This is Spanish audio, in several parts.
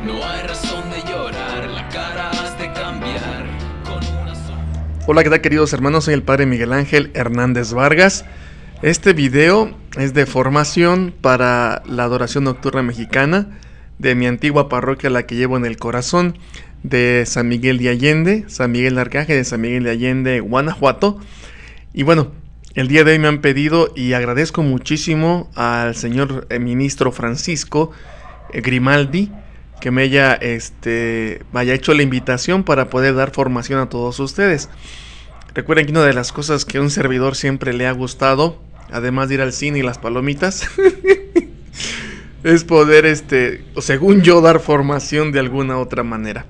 No hay razón de llorar, la cara has de cambiar con una sola. Hola, ¿qué tal, queridos hermanos? Soy el Padre Miguel Ángel Hernández Vargas. Este video es de formación para la adoración nocturna mexicana de mi antigua parroquia, la que llevo en el corazón, de San Miguel de Allende, San Miguel de Arcángel de San Miguel de Allende, Guanajuato. Y bueno, el día de hoy me han pedido, y agradezco muchísimo al señor ministro Francisco Grimaldi, que me haya hecho la invitación para poder dar formación a todos ustedes. Recuerden que una de las cosas que a un servidor siempre le ha gustado, además de ir al cine y las palomitas, es poder, según yo, dar formación de alguna otra manera.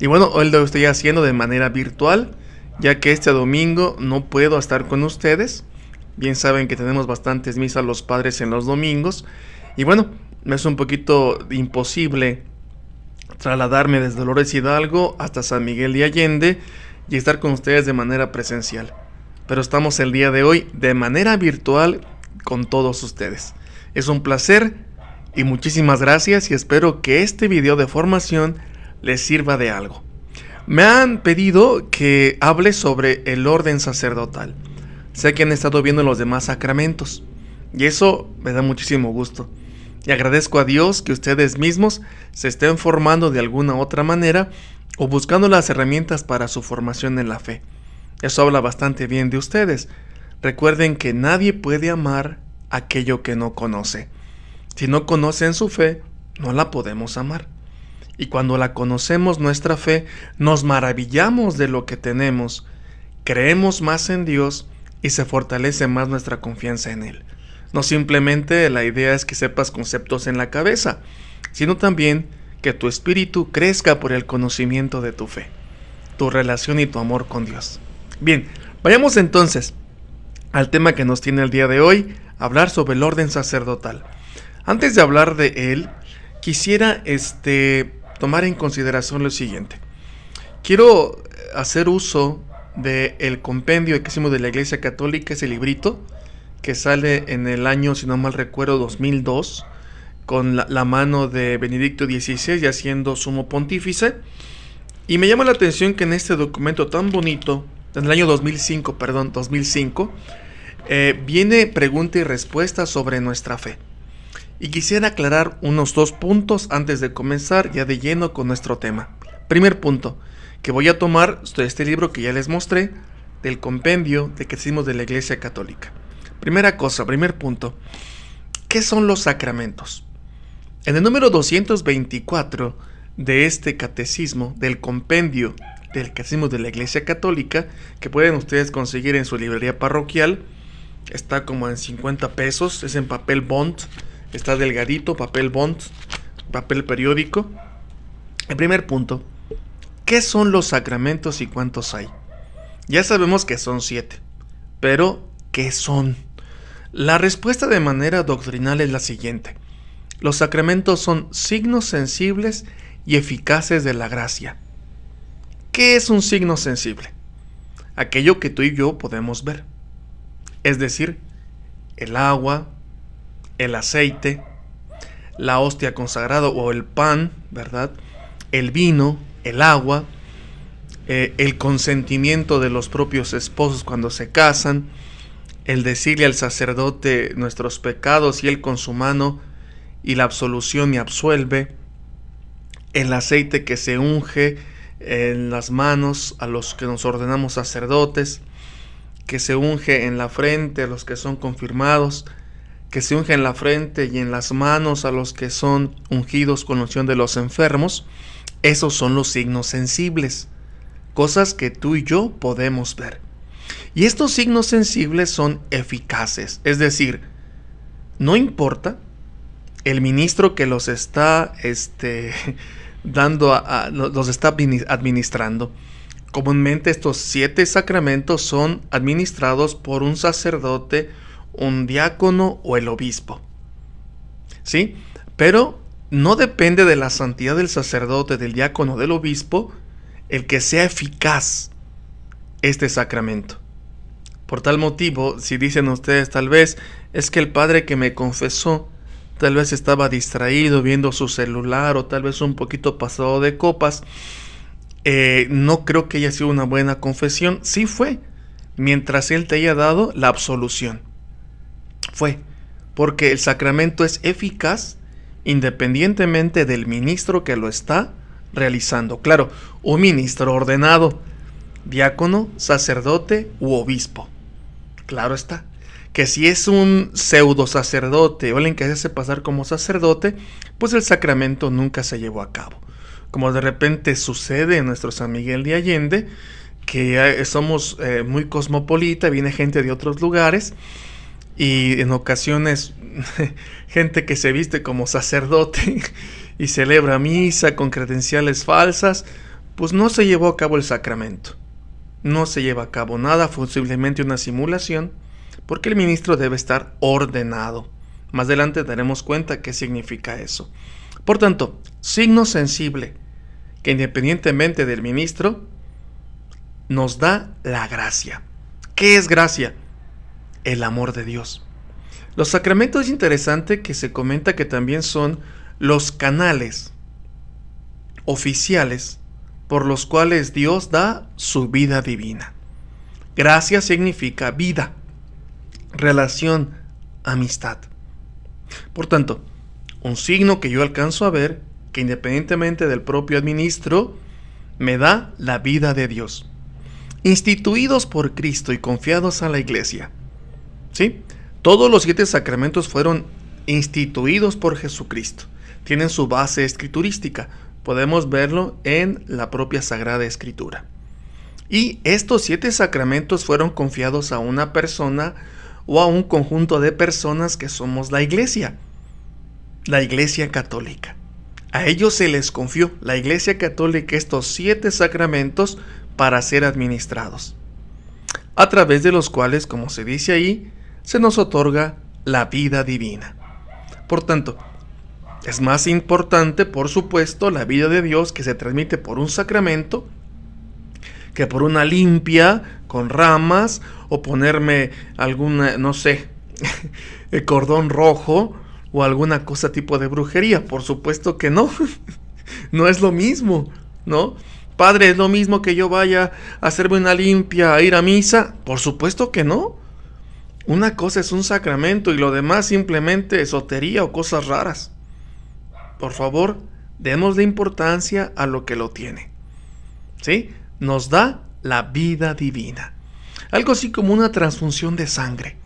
Y bueno, hoy lo estoy haciendo de manera virtual, ya que este domingo no puedo estar con ustedes. Bien saben que tenemos bastantes misas los padres en los domingos. Y bueno, me es un poquito imposible trasladarme desde Dolores Hidalgo hasta San Miguel de Allende y estar con ustedes de manera presencial. Pero estamos el día de hoy de manera virtual con todos ustedes. Es un placer y muchísimas gracias, y espero que este video de formación les sirva de algo. Me han pedido que hable sobre el orden sacerdotal. Sé que han estado viendo los demás sacramentos y eso me da muchísimo gusto. Y agradezco a Dios que ustedes mismos se estén formando de alguna otra manera o buscando las herramientas para su formación en la fe. Eso habla bastante bien de ustedes. Recuerden que nadie puede amar aquello que no conoce. Si no conocen su fe, no la podemos amar. Y cuando la conocemos, nuestra fe, nos maravillamos de lo que tenemos, creemos más en Dios y se fortalece más nuestra confianza en Él. No simplemente la idea es que sepas conceptos en la cabeza, sino también que tu espíritu crezca por el conocimiento de tu fe, tu relación y tu amor con Dios. Bien, vayamos entonces al tema que nos tiene el día de hoy, hablar sobre el orden sacerdotal. Antes de hablar de él, quisiera tomar en consideración lo siguiente. Quiero hacer uso del compendio de Catecismo de la Iglesia Católica, ese librito que sale en el año, si no mal recuerdo, 2002, con la mano de Benedicto XVI, ya siendo sumo pontífice. Y me llama la atención que en este documento tan bonito, en el año 2005, viene pregunta y respuesta sobre nuestra fe. Y quisiera aclarar unos 2 puntos antes de comenzar ya de lleno con nuestro tema. Primer punto, que voy a tomar de este libro que ya les mostré, del compendio de Catecismo de la Iglesia Católica. Primer punto, ¿qué son los sacramentos? En el número 224 de este catecismo, del compendio del Catecismo de la Iglesia Católica, que pueden ustedes conseguir en su librería parroquial, está como en 50 pesos, es en papel bond, está delgadito, papel bond, papel periódico. El primer punto, ¿qué son los sacramentos y cuántos hay? Ya sabemos que son 7, pero ¿qué son? La respuesta de manera doctrinal es la siguiente. Los sacramentos son signos sensibles y eficaces de la gracia. ¿Qué es un signo sensible? Aquello que tú y yo podemos ver. Es decir, el agua, el aceite, la hostia consagrada o el pan, ¿verdad? El vino, el agua, el consentimiento de los propios esposos cuando se casan, el decirle al sacerdote nuestros pecados y él con su mano y la absolución y absuelve, el aceite que se unge en las manos a los que nos ordenamos sacerdotes, que se unge en la frente a los que son confirmados, que se unge en la frente y en las manos a los que son ungidos con unción de los enfermos. Esos son los signos sensibles, cosas que tú y yo podemos ver. Y estos signos sensibles son eficaces, es decir, no importa el ministro que los está los está administrando. Comúnmente estos 7 sacramentos son administrados por un sacerdote, un diácono o el obispo. ¿Sí? Pero no depende de la santidad del sacerdote, del diácono o del obispo el que sea eficaz este sacramento. Por tal motivo, si dicen ustedes tal vez, es que el padre que me confesó tal vez estaba distraído viendo su celular o tal vez un poquito pasado de copas, no creo que haya sido una buena confesión. Sí fue, mientras Él te haya dado la absolución. Fue, porque el sacramento es eficaz independientemente del ministro que lo está realizando. Claro, un ministro ordenado, diácono, sacerdote u obispo. Claro está, que si es un pseudo sacerdote o alguien que se hace pasar como sacerdote, pues el sacramento nunca se llevó a cabo. Como de repente sucede en nuestro San Miguel de Allende, que somos muy cosmopolita, viene gente de otros lugares y en ocasiones gente que se viste como sacerdote y celebra misa con credenciales falsas, pues no se llevó a cabo el sacramento. No se lleva a cabo nada, fue simplemente una simulación, porque el ministro debe estar ordenado. Más adelante daremos cuenta qué significa eso. Por tanto, signo sensible que independientemente del ministro nos da la gracia. ¿Qué es gracia? El amor de Dios. Los sacramentos es interesante que se comenta que también son los canales oficiales por los cuales Dios da su vida divina. Gracia significa vida, relación, amistad. Por tanto, un signo que yo alcanzo a ver, que independientemente del propio ministro, me da la vida de Dios. Instituidos por Cristo y confiados a la Iglesia. ¿Sí? Todos los 7 sacramentos fueron instituidos por Jesucristo. Tienen su base escriturística. Podemos verlo en la propia Sagrada Escritura. Y estos 7 sacramentos fueron confiados a una persona o a un conjunto de personas que somos la Iglesia Católica. A ellos se les confió, la Iglesia Católica, estos 7 sacramentos para ser administrados, a través de los cuales, como se dice ahí, se nos otorga la vida divina. Por tanto, es más importante, por supuesto, la vida de Dios que se transmite por un sacramento que por una limpia con ramas o ponerme alguna, no sé, el cordón rojo o alguna cosa tipo de brujería. Por supuesto que no. No es lo mismo, ¿no? Padre, ¿es lo mismo que yo vaya a hacerme una limpia, a ir a misa? Por supuesto que no. Una cosa es un sacramento y lo demás simplemente esotería o cosas raras. Por favor, démosle importancia a lo que lo tiene. ¿Sí? Nos da la vida divina. Algo así como una transfusión de sangre.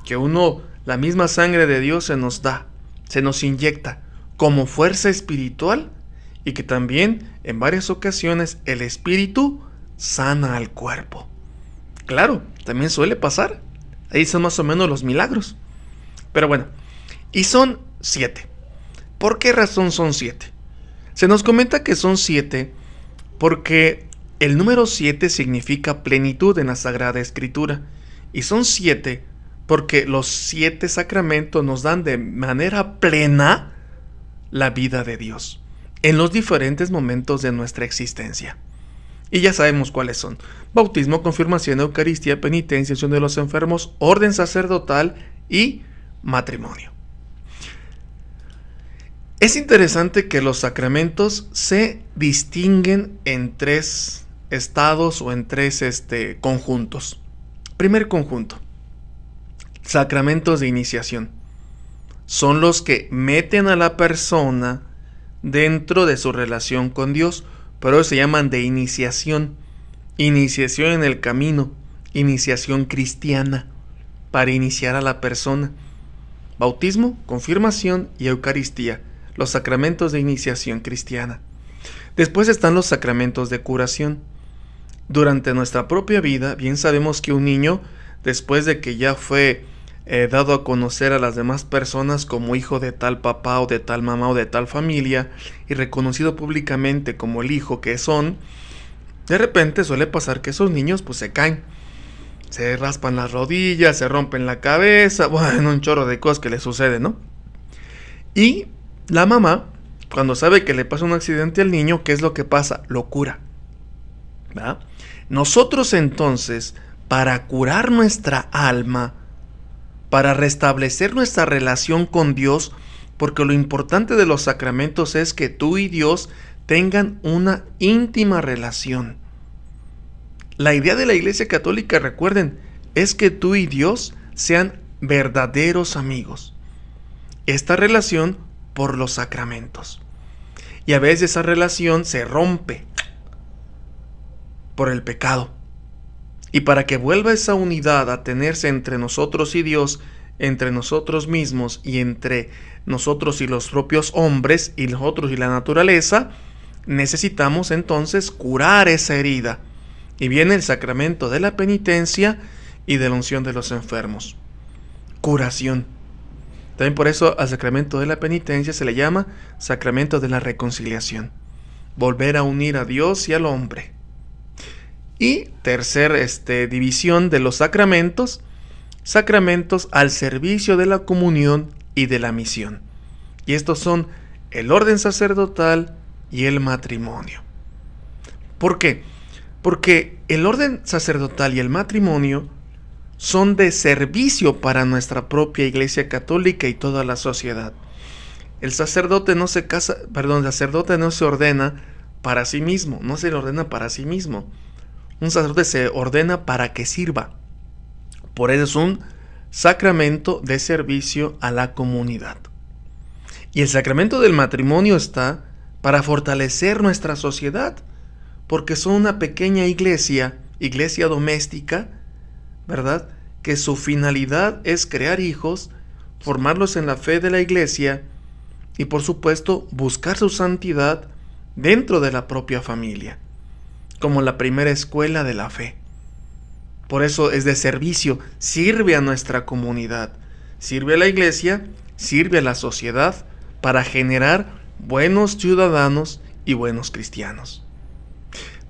Que la misma sangre de Dios se nos da, se nos inyecta como fuerza espiritual y que también en varias ocasiones el espíritu sana al cuerpo. Claro, también suele pasar. Ahí son más o menos los milagros. Pero bueno, y son 7. ¿Por qué razón son 7? Se nos comenta que son 7 porque el número 7 significa plenitud en la Sagrada Escritura. Y son 7 porque los 7 sacramentos nos dan de manera plena la vida de Dios en los diferentes momentos de nuestra existencia. Y ya sabemos cuáles son: bautismo, confirmación, Eucaristía, penitencia, unción de los enfermos, orden sacerdotal y matrimonio. Es interesante que los sacramentos se distinguen en 3 estados o en 3 conjuntos. Primer conjunto: sacramentos de iniciación. Son los que meten a la persona dentro de su relación con Dios, pero se llaman de iniciación. Iniciación en el camino, iniciación cristiana, para iniciar a la persona. Bautismo, confirmación y Eucaristía, los sacramentos de iniciación cristiana. Después están los sacramentos de curación. Durante nuestra propia vida, bien sabemos que un niño, después de que ya fue dado a conocer a las demás personas como hijo de tal papá o de tal mamá o de tal familia y reconocido públicamente como el hijo que son, de repente suele pasar que esos niños pues se caen, se raspan las rodillas, se rompen la cabeza, bueno, un chorro de cosas que le suceden, ¿no? Y la mamá, cuando sabe que le pasa un accidente al niño, ¿qué es lo que pasa? Lo cura, ¿verdad? Nosotros entonces, para curar nuestra alma, para restablecer nuestra relación con Dios, porque lo importante de los sacramentos es que tú y Dios tengan una íntima relación. La idea de la Iglesia Católica, recuerden, es que tú y Dios sean verdaderos amigos. Esta relación por los sacramentos. Y a veces esa relación se rompe por el pecado. Y para que vuelva esa unidad a tenerse entre nosotros y Dios, entre nosotros mismos y entre nosotros y los propios hombres y nosotros y la naturaleza, necesitamos entonces curar esa herida. Y viene el sacramento de la penitencia y de la unción de los enfermos. Curación. También por eso al sacramento de la penitencia se le llama sacramento de la reconciliación. Volver a unir a Dios y al hombre. Y tercer división de los sacramentos, sacramentos al servicio de la comunión y de la misión. Y estos son el orden sacerdotal y el matrimonio. ¿Por qué? Porque el orden sacerdotal y el matrimonio son de servicio para nuestra propia Iglesia Católica y toda la sociedad. El sacerdote no se ordena para sí mismo, no se le ordena para sí mismo. Un sacerdote se ordena para que sirva. Por eso es un sacramento de servicio a la comunidad. Y el sacramento del matrimonio está para fortalecer nuestra sociedad, porque son una pequeña iglesia doméstica, ¿verdad? Que su finalidad es crear hijos, formarlos en la fe de la iglesia y por supuesto buscar su santidad dentro de la propia familia, como la primera escuela de la fe. Por eso es de servicio, sirve a nuestra comunidad, sirve a la iglesia, sirve a la sociedad para generar buenos ciudadanos y buenos cristianos.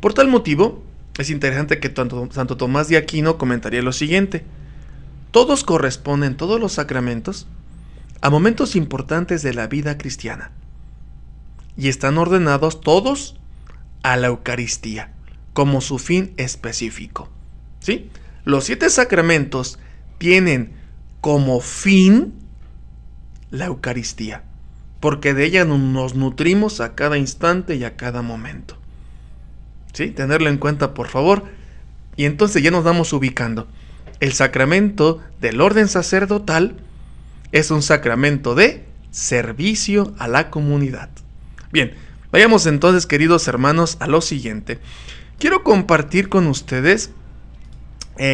Por tal motivo, es interesante que Santo Tomás de Aquino comentaría lo siguiente: todos los sacramentos, a momentos importantes de la vida cristiana, y están ordenados todos a la Eucaristía, como su fin específico. ¿Sí? Los 7 sacramentos tienen como fin la Eucaristía, porque de ella nos nutrimos a cada instante y a cada momento. ¿Sí? Tenerlo en cuenta, por favor. Y entonces ya nos vamos ubicando. El sacramento del orden sacerdotal es un sacramento de servicio a la comunidad. Bien, vayamos entonces, queridos hermanos, a lo siguiente. Quiero compartir con ustedes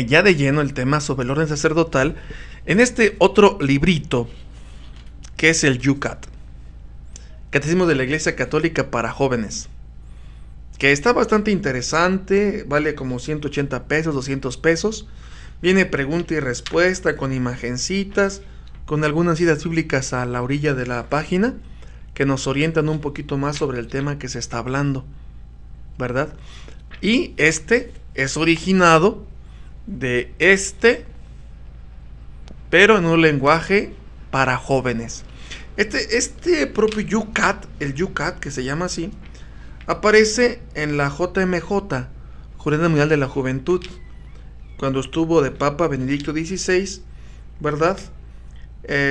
ya de lleno el tema sobre el orden sacerdotal en este otro librito que es el Yucat, Catecismo de la Iglesia Católica para jóvenes, que está bastante interesante, vale como 180 pesos, 200 pesos. Viene pregunta y respuesta con imagencitas, con algunas citas bíblicas a la orilla de la página que nos orientan un poquito más sobre el tema que se está hablando, ¿verdad? Y este es originado de pero en un lenguaje para jóvenes. Este propio Yucat, el Yucat que se llama así, aparece en la JMJ, Jornada Mundial de la Juventud, cuando estuvo de Papa Benedicto XVI, ¿verdad?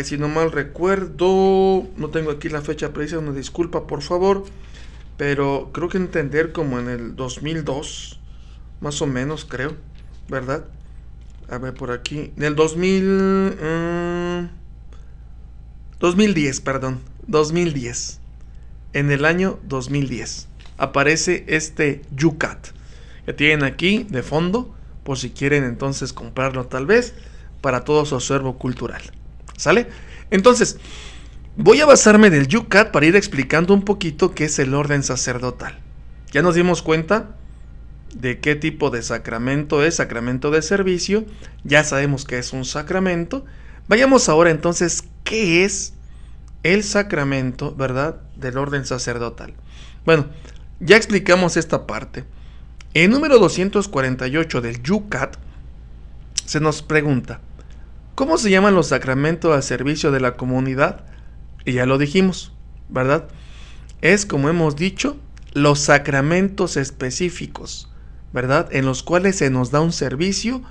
Si no mal recuerdo, no tengo aquí la fecha precisa, una disculpa por favor, pero creo que entender como en el 2002, más o menos creo, ¿verdad? A ver por aquí, en el 2010, en el año 2010 aparece este Yucat que tienen aquí de fondo, por si quieren entonces comprarlo tal vez para todo su acervo cultural. ¿Sale? Entonces, voy a basarme del Yucat para ir explicando un poquito qué es el orden sacerdotal. Ya nos dimos cuenta de qué tipo de sacramento es, sacramento de servicio. Ya sabemos que es un sacramento. Vayamos ahora entonces, ¿qué es el sacramento, verdad, del orden sacerdotal? Bueno, ya explicamos esta parte. En el número 248 del Yucat se nos pregunta: ¿cómo se llaman los sacramentos al servicio de la comunidad? Y ya lo dijimos, ¿verdad? Es, como hemos dicho, los sacramentos específicos, ¿verdad? En los cuales se nos da un servicio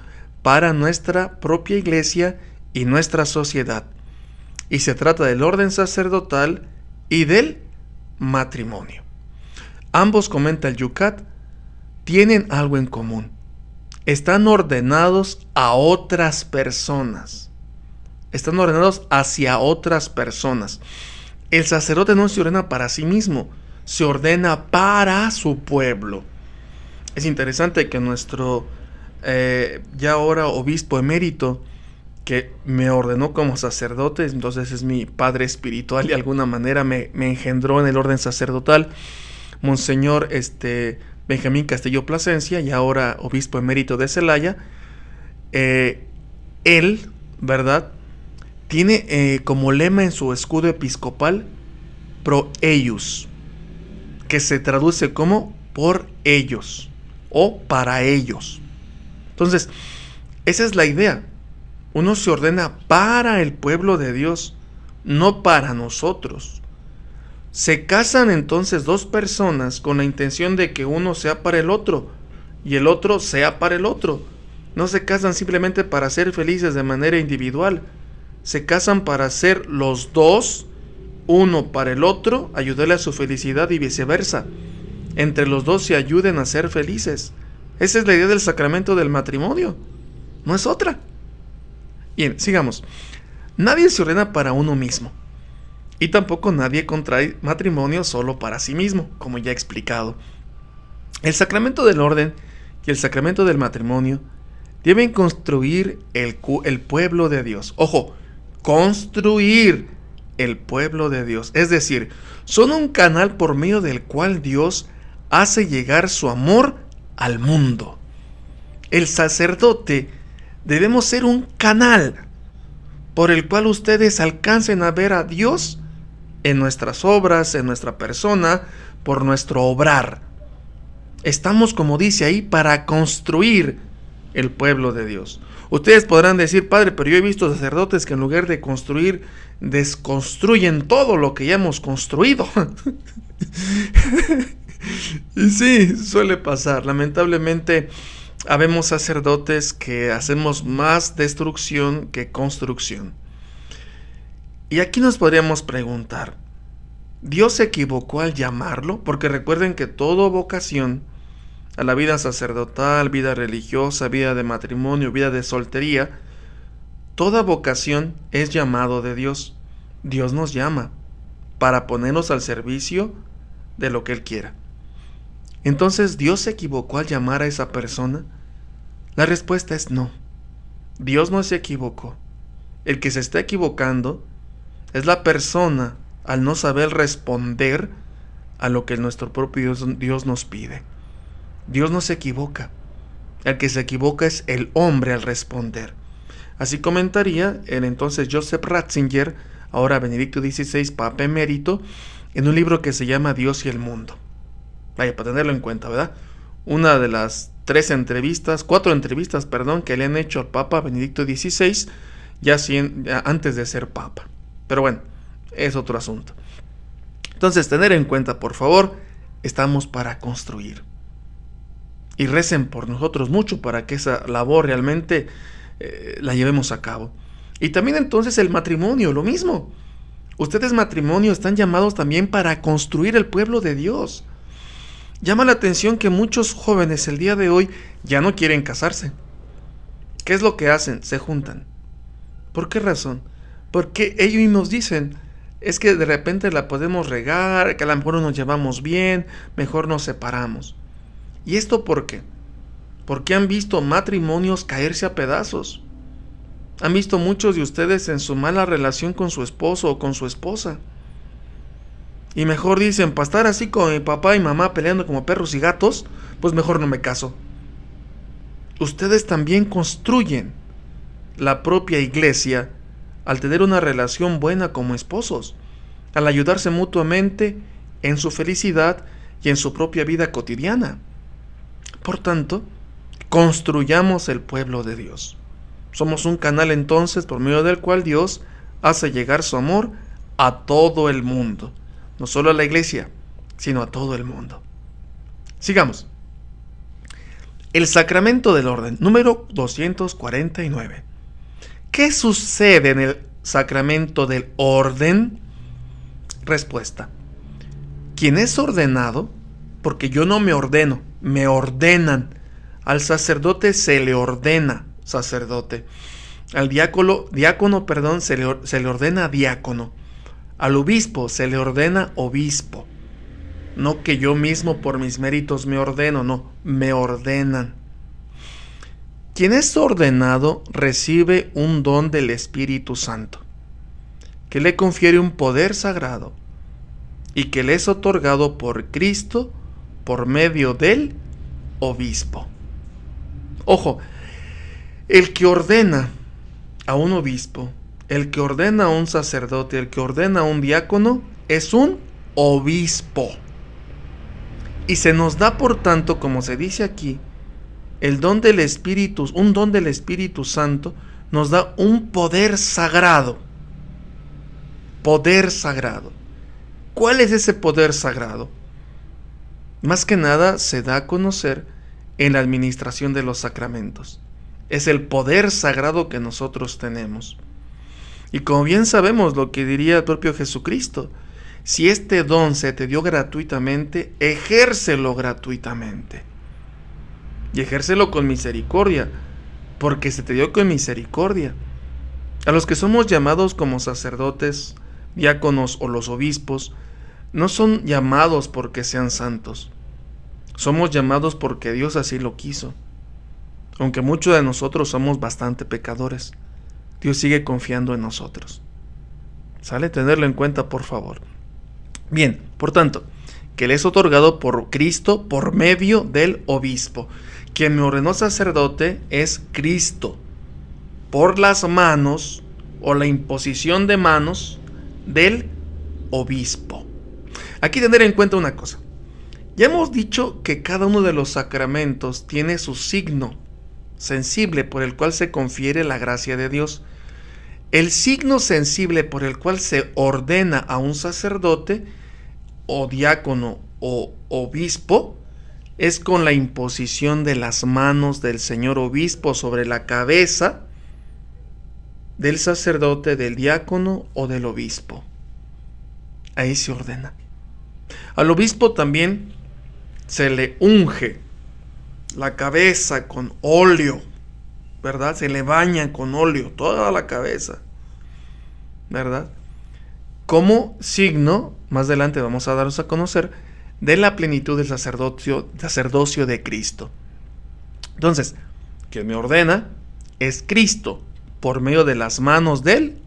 para nuestra propia iglesia y nuestra sociedad. Y se trata del orden sacerdotal y del matrimonio. Ambos, comenta el Yucat, tienen algo en común. Están ordenados a otras personas. Están ordenados hacia otras personas. El sacerdote no se ordena para sí mismo, se ordena para su pueblo. Es interesante que nuestro ya ahora obispo emérito, que me ordenó como sacerdote, entonces es mi padre espiritual y de alguna manera me engendró en el orden sacerdotal, Monseñor Benjamín Castillo Plasencia, y ahora obispo emérito de Celaya. Él, ¿verdad?, tiene como lema en su escudo episcopal pro eius, que se traduce como por ellos o para ellos. Entonces, esa es la idea. Uno se ordena para el pueblo de Dios, no para nosotros. Se casan entonces dos personas con la intención de que uno sea para el otro y el otro sea para el otro. No se casan simplemente para ser felices de manera individual. Se casan para ser los dos, uno para el otro, ayudarle a su felicidad y viceversa. Entre los dos se ayuden a ser felices. Esa es la idea del sacramento del matrimonio. No es otra. Bien, sigamos. Nadie se ordena para uno mismo. Y tampoco nadie contrae matrimonio solo para sí mismo, como ya he explicado. El sacramento del orden y el sacramento del matrimonio deben construir el pueblo de Dios. Ojo, construir el pueblo de Dios. Es decir, son un canal por medio del cual Dios hace llegar su amor al mundo. El sacerdote debemos ser un canal por el cual ustedes alcancen a ver a Dios en nuestras obras, en nuestra persona, por nuestro obrar. Estamos, como dice ahí, para construir el pueblo de Dios. Ustedes podrán decir, padre, pero yo he visto sacerdotes que en lugar de construir, desconstruyen todo lo que ya hemos construido. Y sí, suele pasar. Lamentablemente, habemos sacerdotes que hacemos más destrucción que construcción. Y aquí nos podríamos preguntar, ¿Dios se equivocó al llamarlo? Porque recuerden que toda vocación a la vida sacerdotal, vida religiosa, vida de matrimonio, vida de soltería, toda vocación es llamado de Dios. Dios nos llama para ponernos al servicio de lo que Él quiera. Entonces, ¿Dios se equivocó al llamar a esa persona? La respuesta es no. Dios no se equivocó. El que se está equivocando es la persona al no saber responder a lo que nuestro propio Dios nos pide. Dios no se equivoca. El que se equivoca es el hombre al responder. Así comentaría el entonces Joseph Ratzinger, ahora Benedicto XVI, Papa Emérito, en un libro que se llama Dios y el Mundo. Vaya, para tenerlo en cuenta, ¿verdad? Una de las cuatro entrevistas, que le han hecho al Papa Benedicto XVI, ya antes de ser Papa. Pero bueno, es otro asunto. Entonces, tener en cuenta, por favor, estamos para construir. Y recen por nosotros mucho para que esa labor realmente la llevemos a cabo. Y también entonces el matrimonio, lo mismo. Ustedes, matrimonio, están llamados también para construir el pueblo de Dios. Llama la atención que muchos jóvenes el día de hoy ya no quieren casarse. ¿Qué es lo que hacen? Se juntan. ¿Por qué razón? Porque ellos mismos dicen, es que de repente la podemos regar, que a lo mejor no nos llevamos bien, mejor nos separamos. ¿Y esto por qué? Porque han visto matrimonios caerse a pedazos. Han visto muchos de ustedes en su mala relación con su esposo o con su esposa. Y mejor dicen, para estar así con mi papá y mamá peleando como perros y gatos, pues mejor no me caso. Ustedes también construyen la propia iglesia al tener una relación buena como esposos, al ayudarse mutuamente en su felicidad y en su propia vida cotidiana. Por tanto, construyamos el pueblo de Dios. Somos un canal entonces por medio del cual Dios hace llegar su amor a todo el mundo. No solo a la iglesia, sino a todo el mundo. Sigamos. El sacramento del orden, número 249. ¿Qué sucede en el sacramento del orden? Respuesta. Quien es ordenado, porque yo no me ordeno, me ordenan. Al sacerdote se le ordena sacerdote. Al diácono, se le ordena diácono. Al obispo se le ordena obispo. No que yo mismo por mis méritos me ordeno, no, me ordenan. Quien es ordenado recibe un don del Espíritu Santo, que le confiere un poder sagrado y que le es otorgado por Cristo por medio del obispo. Ojo, el que ordena a un obispo, el que ordena a un sacerdote, el que ordena a un diácono, es un obispo. Y se nos da, por tanto, como se dice aquí, el don del Espíritu, un don del Espíritu Santo, nos da un poder sagrado. Poder sagrado. ¿Cuál es ese poder sagrado? Más que nada se da a conocer en la administración de los sacramentos. Es el poder sagrado que nosotros tenemos. Y como bien sabemos lo que diría el propio Jesucristo, si este don se te dio gratuitamente, ejércelo gratuitamente. Y ejércelo con misericordia, porque se te dio con misericordia. A los que somos llamados como sacerdotes, diáconos o los obispos, no son llamados porque sean santos. Somos llamados porque Dios así lo quiso. Aunque muchos de nosotros somos bastante pecadores, Dios sigue confiando en nosotros. ¿Sale? Tenerlo en cuenta, por favor. Bien, por tanto, que le es otorgado por Cristo por medio del obispo. Quien me ordenó sacerdote es Cristo, por las manos o la imposición de manos del obispo. Aquí tener en cuenta una cosa. Ya hemos dicho que cada uno de los sacramentos tiene su signo sensible por el cual se confiere la gracia de Dios. El signo sensible por el cual se ordena a un sacerdote o diácono o obispo es con la imposición de las manos del señor obispo sobre la cabeza del sacerdote, del diácono o del obispo. Ahí se ordena. Al obispo también se le unge la cabeza con óleo, ¿verdad? Se le baña con óleo toda la cabeza, ¿verdad? Como signo, más adelante vamos a daros a conocer, de la plenitud del sacerdocio de Cristo. Entonces, quien me ordena es Cristo por medio de las manos del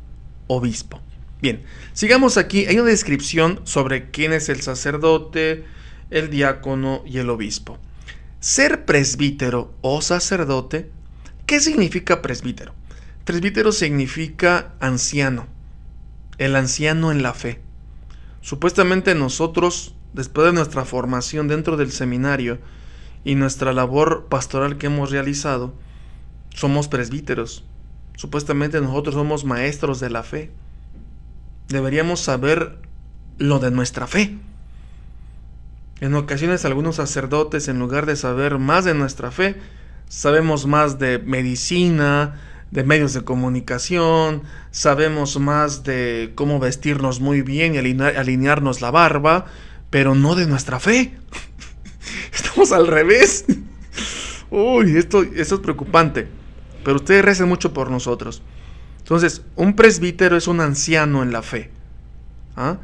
obispo. Bien, sigamos aquí. Hay una descripción sobre quién es el sacerdote, el diácono y el obispo. Ser presbítero o sacerdote, ¿qué significa presbítero? Presbítero significa anciano, el anciano en la fe. Supuestamente nosotros, después de nuestra formación dentro del seminario y nuestra labor pastoral que hemos realizado, somos presbíteros. Supuestamente nosotros somos maestros de la fe. Deberíamos saber lo de nuestra fe. En ocasiones algunos sacerdotes, en lugar de saber más de nuestra fe, sabemos más de medicina, de medios de comunicación, sabemos más de cómo vestirnos muy bien y alinearnos la barba, pero no de nuestra fe. Estamos al revés. Uy, esto es preocupante. Pero ustedes recen mucho por nosotros. Entonces, un presbítero es un anciano en la fe. ¿Ah?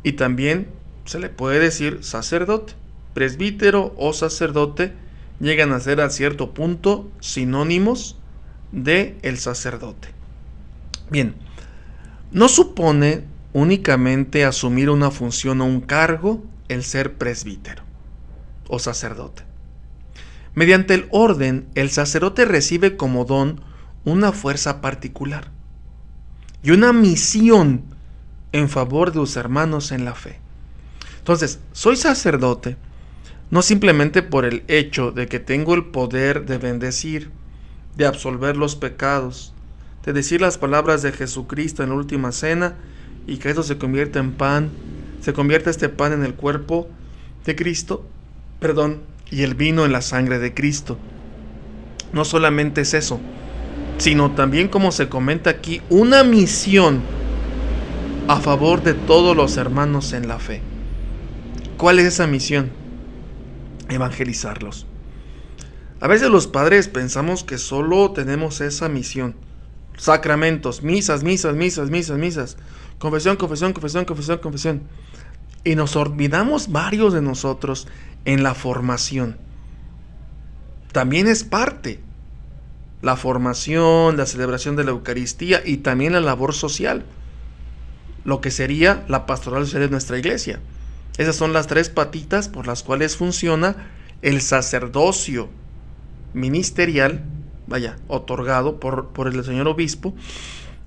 Y también se le puede decir sacerdote. Presbítero o sacerdote llegan a ser a cierto punto sinónimos de el sacerdote. Bien, no supone únicamente asumir una función o un cargo el ser presbítero o sacerdote. Mediante el orden, el sacerdote recibe como don una fuerza particular y una misión en favor de sus hermanos en la fe. Entonces, soy sacerdote no simplemente por el hecho de que tengo el poder de bendecir, de absolver los pecados, de decir las palabras de Jesucristo en la última cena y que eso se convierta en pan, se convierta este pan en el cuerpo de Cristo, y el vino en la sangre de Cristo. No solamente es eso, sino también, como se comenta aquí, una misión a favor de todos los hermanos en la fe. ¿Cuál es esa misión? Evangelizarlos. A veces los padres pensamos que solo tenemos esa misión. Sacramentos, misas, confesión, y nos olvidamos varios de nosotros en la formación. También es parte la formación, la celebración de la Eucaristía y también la labor social, lo que sería la pastoral social de nuestra iglesia. Esas son las tres patitas por las cuales funciona el sacerdocio ministerial, otorgado por el señor obispo,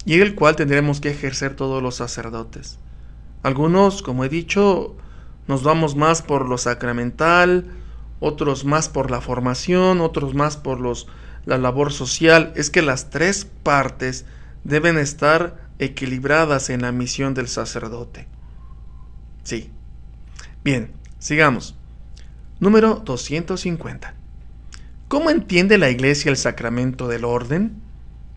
y el cual tendremos que ejercer todos los sacerdotes. Algunos, como he dicho, nos vamos más por lo sacramental, otros más por la formación, otros más por la labor social. Es que las tres partes deben estar equilibradas en la misión del sacerdote. Sí. Bien, sigamos. Número 250. ¿Cómo entiende la Iglesia el sacramento del orden?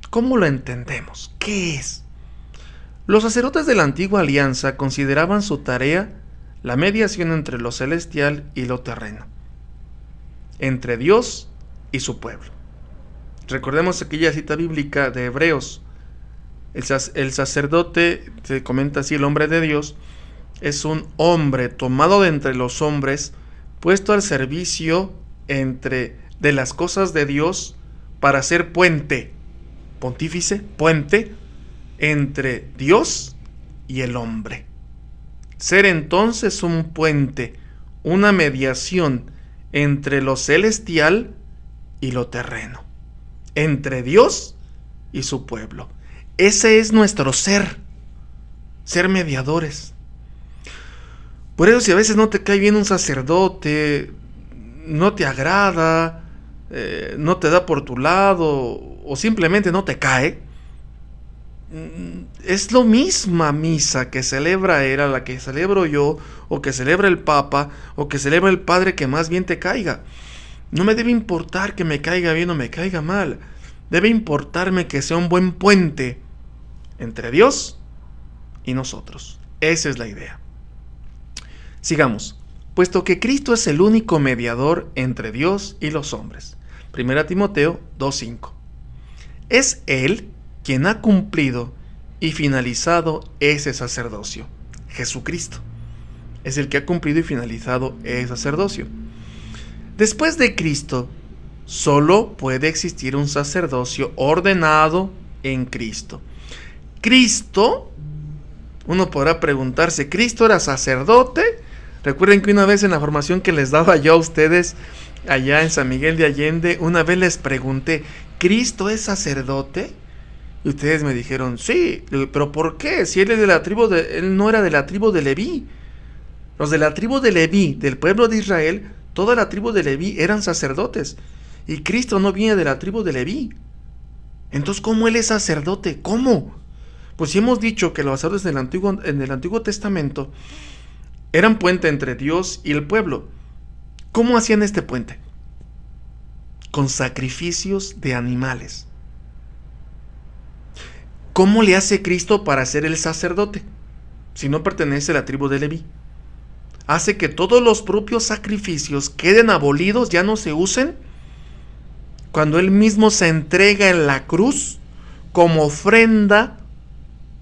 ¿Cómo lo entendemos? ¿Qué es? Los sacerdotes de la antigua alianza consideraban su tarea la mediación entre lo celestial y lo terreno, entre Dios y su pueblo. Recordemos aquella cita bíblica de Hebreos. El sacerdote, se comenta así, el hombre de Dios, es un hombre tomado de entre los hombres, puesto al servicio de las cosas de Dios para ser puente, pontífice, puente, entre Dios y el hombre. Ser entonces un puente, una mediación entre lo celestial y lo terreno, entre Dios y su pueblo. Ese es nuestro ser mediadores. Por eso, si a veces no te cae bien un sacerdote, no te agrada, no te da por tu lado, o simplemente no te cae, es lo misma misa que celebra él a la que celebro yo, o que celebra el Papa, o que celebra el Padre, que más bien te caiga. No me debe importar que me caiga bien o me caiga mal. Debe importarme que sea un buen puente entre Dios y nosotros. Esa es la idea. Sigamos. Puesto que Cristo es el único mediador entre Dios y los hombres. 1 Timoteo 2:5. Es Él quien ha cumplido y finalizado ese sacerdocio. Jesucristo es el que ha cumplido y finalizado ese sacerdocio. Después de Cristo, solo puede existir un sacerdocio ordenado en Cristo. Cristo, uno podrá preguntarse, ¿Cristo era sacerdote? Recuerden que una vez en la formación que les daba yo a ustedes allá en San Miguel de Allende, una vez les pregunté, ¿Cristo es sacerdote? Y ustedes me dijeron, sí, pero ¿por qué? Si él no era de la tribu de Leví. Los de la tribu de Leví, del pueblo de Israel, toda la tribu de Leví eran sacerdotes. Y Cristo no viene de la tribu de Leví. Entonces, ¿cómo él es sacerdote? ¿Cómo? Pues si hemos dicho que los sacerdotes en el Antiguo Testamento eran puente entre Dios y el pueblo. ¿Cómo hacían este puente? Con sacrificios de animales. ¿Cómo le hace Cristo para ser el sacerdote si no pertenece a la tribu de Leví? Hace que todos los propios sacrificios queden abolidos, ya no se usen, cuando Él mismo se entrega en la cruz como ofrenda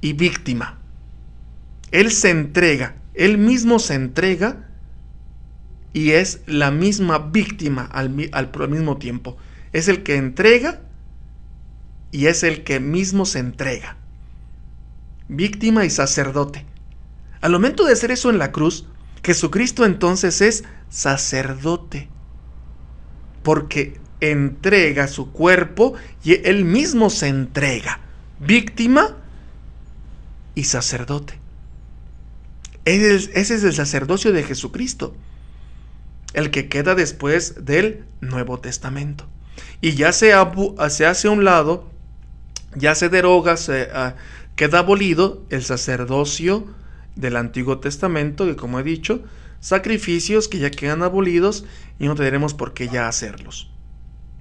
y víctima. Él se entrega, Él mismo se entrega y es la misma víctima al mismo tiempo. Es el que entrega y es el que mismo se entrega. Víctima y sacerdote. Al momento de hacer eso en la cruz, Jesucristo entonces es sacerdote, porque entrega su cuerpo y Él mismo se entrega. Víctima y sacerdote. Ese es el sacerdocio de Jesucristo, el que queda después del Nuevo Testamento. Y ya se hace a un lado, ya se deroga, queda abolido el sacerdocio del Antiguo Testamento, que como he dicho, sacrificios que ya quedan abolidos y no tendremos por qué ya hacerlos.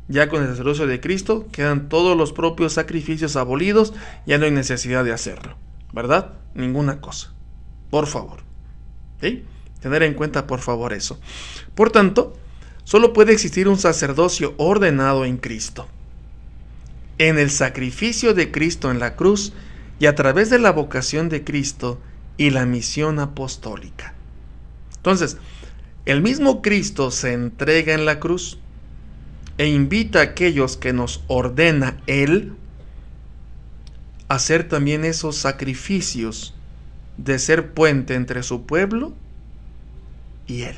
Ya con el sacerdocio de Cristo quedan todos los propios sacrificios abolidos, ya no hay necesidad de hacerlo, ¿verdad? Ninguna cosa. Por favor. ¿Sí? Tener en cuenta, por favor, eso. Por tanto, solo puede existir un sacerdocio ordenado en Cristo. En el sacrificio de Cristo en la cruz y a través de la vocación de Cristo y la misión apostólica. Entonces, el mismo Cristo se entrega en la cruz e invita a aquellos que nos ordena Él a hacer también esos sacrificios de ser puente entre su pueblo y Él.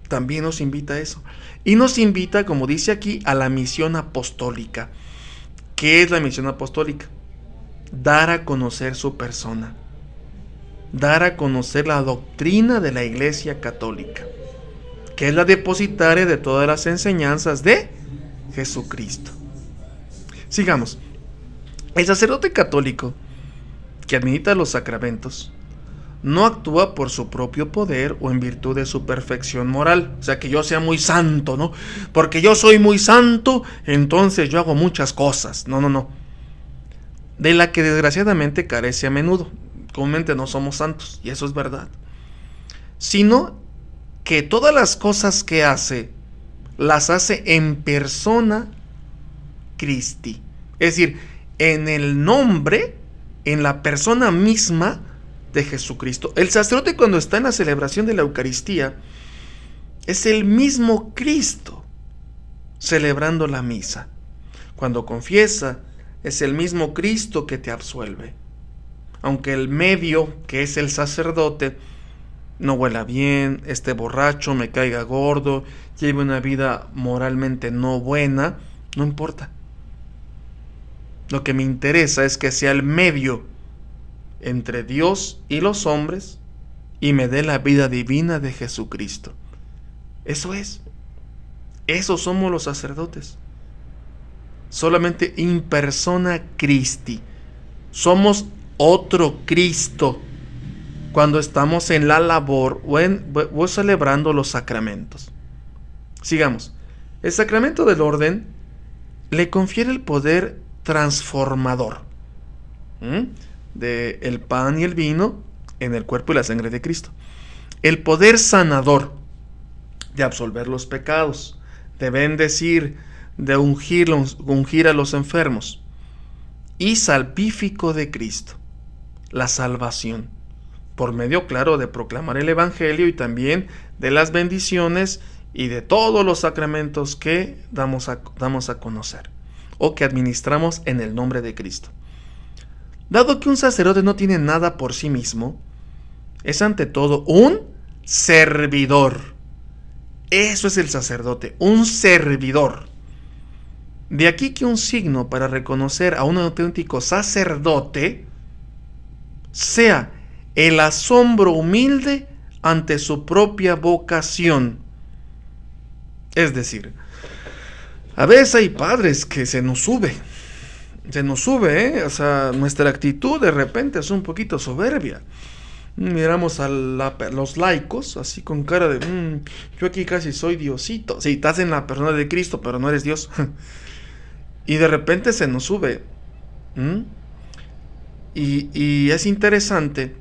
También nos invita a eso. Y nos invita, como dice aquí, a la misión apostólica. ¿Qué es la misión apostólica? Dar a conocer su persona. Dar a conocer la doctrina de la Iglesia Católica, que es la depositaria de todas las enseñanzas de Jesucristo. Sigamos. El sacerdote católico que administra los sacramentos no actúa por su propio poder o en virtud de su perfección moral. O sea, que yo sea muy santo, ¿no? Porque yo soy muy santo, entonces yo hago muchas cosas. No. De la que desgraciadamente carece a menudo. Comúnmente no somos santos, y eso es verdad. Sino que todas las cosas que hace, las hace en persona Christi. Es decir, en el nombre, en la persona misma de Jesucristo. El sacerdote, cuando está en la celebración de la Eucaristía, es el mismo Cristo celebrando la misa. Cuando confiesa, es el mismo Cristo que te absuelve. Aunque el medio, que es el sacerdote, no huela bien, esté borracho, me caiga gordo, lleve una vida moralmente no buena, no importa. Lo que me interesa es que sea el medio entre Dios y los hombres y me dé la vida divina de Jesucristo. Eso es. Esos somos los sacerdotes. Solamente in persona Christi. Somos otro Cristo cuando estamos en la labor o celebrando los sacramentos. Sigamos. El sacramento del orden le confiere el poder transformador de el pan y el vino en el cuerpo y la sangre de Cristo. El poder sanador de absolver los pecados, de bendecir, de ungir a los enfermos. Y salvífico de Cristo, la salvación, por medio, claro, de proclamar el Evangelio y también de las bendiciones y de todos los sacramentos que damos a conocer o que administramos en el nombre de Cristo. Dado que un sacerdote no tiene nada por sí mismo, es ante todo un servidor. Eso es el sacerdote, un servidor. De aquí que un signo para reconocer a un auténtico sacerdote sea el asombro humilde ante su propia vocación. Es decir, a veces hay padres que se nos sube, o sea, nuestra actitud de repente es un poquito soberbia. Miramos a los laicos así con cara de, yo aquí casi soy Diosito. Sí, estás en la persona de Cristo, pero no eres Dios. Y de repente se nos sube. Y es interesante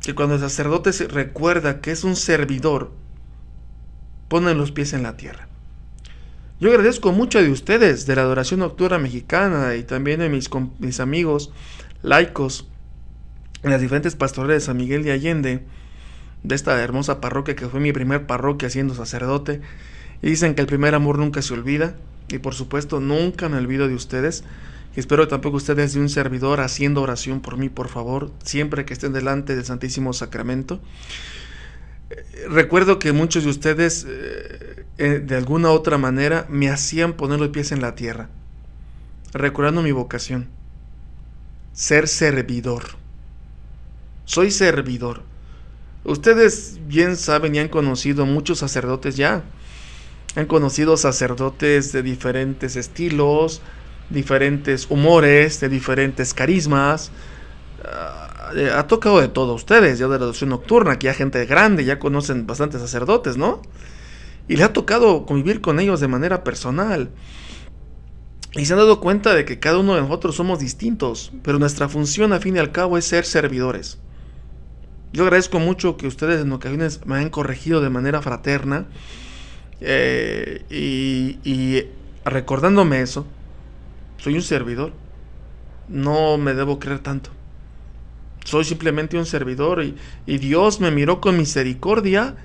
que cuando el sacerdote se recuerda que es un servidor, pone los pies en la tierra. Yo agradezco mucho de ustedes, de la adoración nocturna mexicana y también de mis amigos laicos en las diferentes pastorales de San Miguel de Allende, de esta hermosa parroquia que fue mi primer parroquia siendo sacerdote. Y dicen que el primer amor nunca se olvida. Y por supuesto nunca me olvido de ustedes. Y espero que tampoco ustedes de un servidor haciendo oración por mí, por favor, siempre que estén delante del Santísimo Sacramento. Recuerdo que muchos de ustedes de alguna otra manera me hacían poner los pies en la tierra, recordando mi vocación, ser servidor. Soy servidor. Ustedes bien saben y han conocido muchos sacerdotes ya. Han conocido sacerdotes de diferentes estilos, diferentes humores, de diferentes carismas. Ha tocado de todo a ustedes, ya de la adoración nocturna, que ya gente grande, ya conocen bastantes sacerdotes, ¿no? y le ha tocado convivir con ellos de manera personal. Y se han dado cuenta de que cada uno de nosotros somos distintos, pero nuestra función a fin y al cabo es ser servidores. Yo agradezco mucho que ustedes en ocasiones me han corregido de manera fraterna, y recordándome eso, soy un servidor. No me debo creer tanto. Soy simplemente un servidor y Dios me miró con misericordia,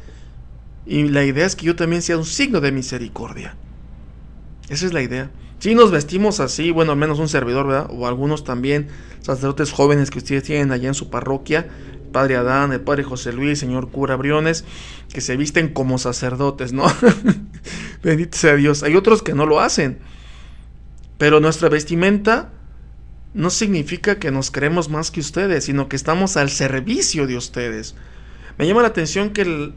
y la idea es que yo también sea un signo de misericordia. Esa es la idea. Si nos vestimos así, bueno, al menos un servidor, ¿verdad? O algunos también, sacerdotes jóvenes que ustedes tienen allá en su parroquia, el padre Adán, el padre José Luis, señor cura Briones, que se visten como sacerdotes, ¿no? Bendito sea Dios. Hay otros que no lo hacen, pero nuestra vestimenta no significa que nos creemos más que ustedes, sino que estamos al servicio de ustedes. Me llama la atención que el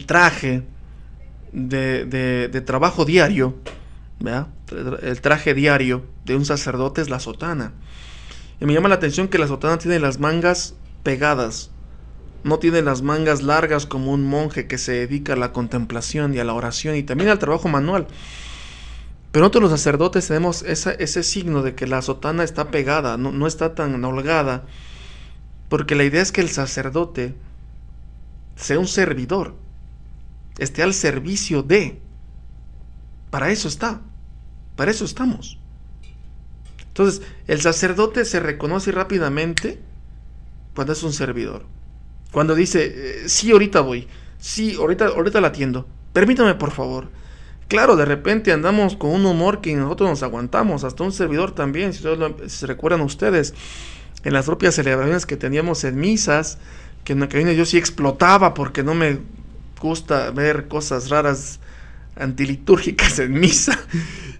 traje de trabajo diario, ¿verdad? El traje diario de un sacerdote es la sotana. Y me llama la atención que la sotana tiene las mangas pegadas, no tiene las mangas largas como un monje que se dedica a la contemplación y a la oración y también al trabajo manual. Pero nosotros los sacerdotes tenemos ese signo de que la sotana está pegada, no está tan holgada, porque la idea es que el sacerdote sea un servidor, esté al servicio de. Para eso está, para eso estamos. Entonces, el sacerdote se reconoce rápidamente cuando es un servidor. Cuando dice, sí, ahorita voy, sí, ahorita la atiendo, permítame por favor. Claro, de repente andamos con un humor que nosotros nos aguantamos, hasta un servidor también, si se recuerdan ustedes, en las propias celebraciones que teníamos en misas, que en ocasiones yo sí explotaba porque no me gusta ver cosas raras antilitúrgicas en misa,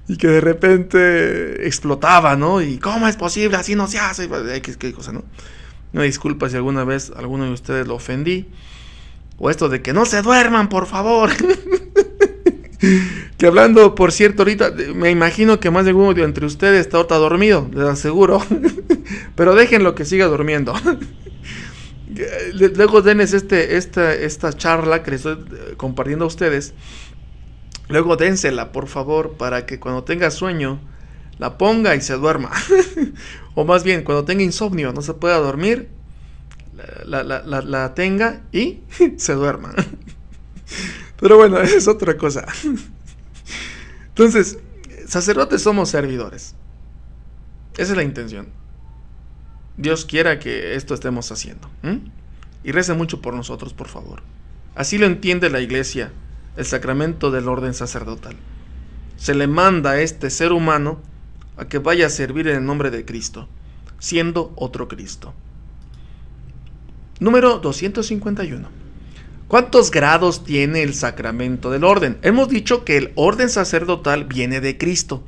y que de repente explotaba, ¿no? Y ¿cómo es posible? Así no se hace, qué cosa, ¿no? Una disculpa si alguna vez alguno de ustedes lo ofendí, o esto de que no se duerman, por favor. Que hablando, por cierto, ahorita me imagino que más de uno de entre ustedes está ahorita dormido, les aseguro. Pero déjenlo que siga durmiendo. Luego denles esta charla que les estoy compartiendo a ustedes. Luego dénsela, por favor, para que cuando tenga sueño la ponga y se duerma. O más bien, cuando tenga insomnio, no se pueda dormir, la tenga y se duerma. Pero bueno, esa es otra cosa. Entonces, sacerdotes somos servidores. Esa es la intención. Dios quiera que esto estemos haciendo. Y recen mucho por nosotros, por favor. Así lo entiende la Iglesia, el sacramento del orden sacerdotal. Se le manda a este ser humano a que vaya a servir en el nombre de Cristo, siendo otro Cristo. Número 251. ¿Cuántos grados tiene el sacramento del orden? Hemos dicho que el orden sacerdotal viene de Cristo.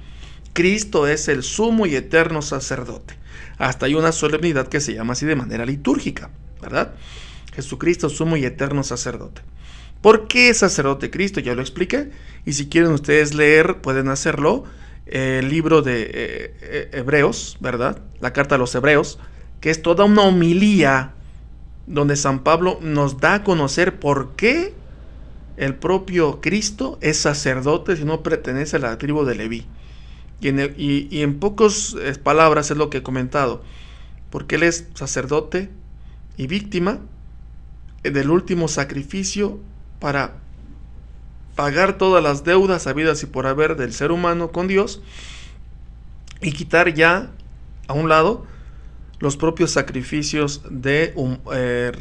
Cristo es el sumo y eterno sacerdote. Hasta hay una solemnidad que se llama así de manera litúrgica, ¿verdad? Jesucristo, sumo y eterno sacerdote. ¿Por qué sacerdote Cristo? Ya lo expliqué. Y si quieren ustedes leer, pueden hacerlo. El libro de Hebreos, ¿verdad? La carta a los Hebreos, que es toda una homilía donde San Pablo nos da a conocer por qué el propio Cristo es sacerdote si no pertenece a la tribu de Leví. Y en pocas palabras es lo que he comentado, porque él es sacerdote y víctima del último sacrificio para pagar todas las deudas habidas y por haber del ser humano con Dios y quitar ya a un lado los propios sacrificios de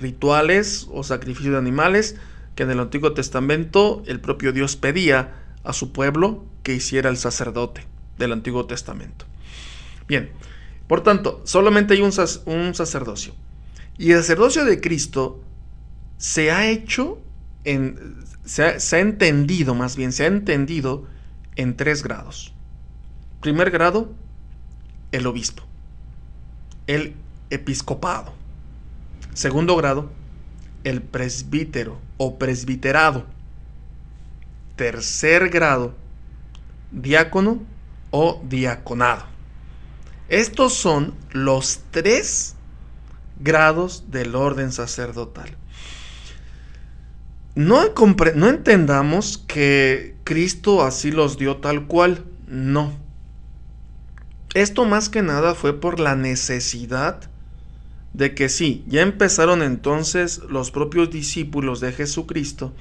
rituales o sacrificios de animales que en el Antiguo Testamento el propio Dios pedía a su pueblo que hiciera el sacerdote del Antiguo Testamento. Bien, por tanto, solamente hay un sacerdocio. Y el sacerdocio de Cristo se ha entendido en 3 grados. Primer grado, el obispo, el episcopado. Segundo grado, el presbítero o presbiterado. Tercer grado, diácono o diaconado. Estos son los 3 grados del orden sacerdotal. no entendamos que Cristo así los dio tal cual, no. Esto más que nada fue por la necesidad de que sí, ya empezaron entonces los propios discípulos de Jesucristo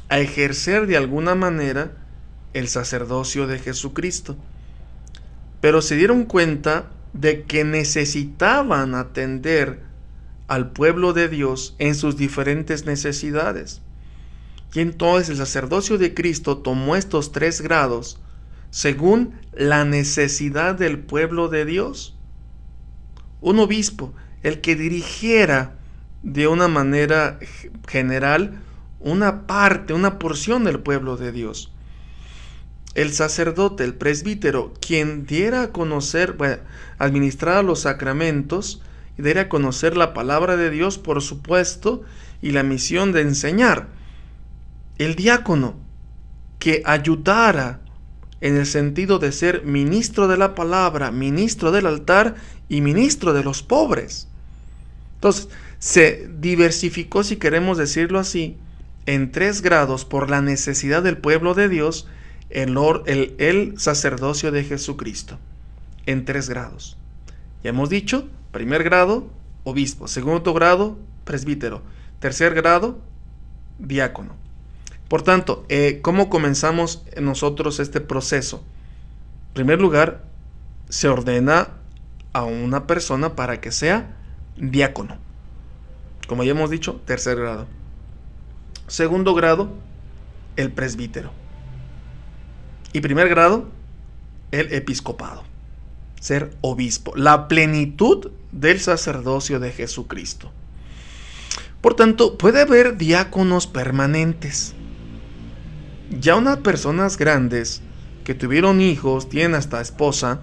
a ejercer de alguna manera el sacerdocio de Jesucristo. Pero se dieron cuenta de que necesitaban atender al pueblo de Dios en sus diferentes necesidades. Y entonces el sacerdocio de Cristo tomó estos 3 grados según la necesidad del pueblo de Dios. Un obispo, el que dirigiera de una manera general una parte, una porción del pueblo de Dios. El sacerdote, el presbítero, quien diera a conocer, administrara los sacramentos y diera a conocer la palabra de Dios, por supuesto, y la misión de enseñar. El diácono, que ayudara en el sentido de ser ministro de la palabra, ministro del altar y ministro de los pobres. Entonces, se diversificó, si queremos decirlo así, en 3 grados por la necesidad del pueblo de Dios, el sacerdocio de Jesucristo. En 3 grados. Ya hemos dicho, primer grado, obispo. Segundo grado, presbítero. Tercer grado, diácono. Por tanto, ¿cómo comenzamos nosotros este proceso? En primer lugar, se ordena a una persona para que sea diácono. Como ya hemos dicho, tercer grado. Segundo grado, el presbítero. Y primer grado, el episcopado. Ser obispo. La plenitud del sacerdocio de Jesucristo. Por tanto, puede haber diáconos permanentes. Ya unas personas grandes que tuvieron hijos, tienen hasta esposa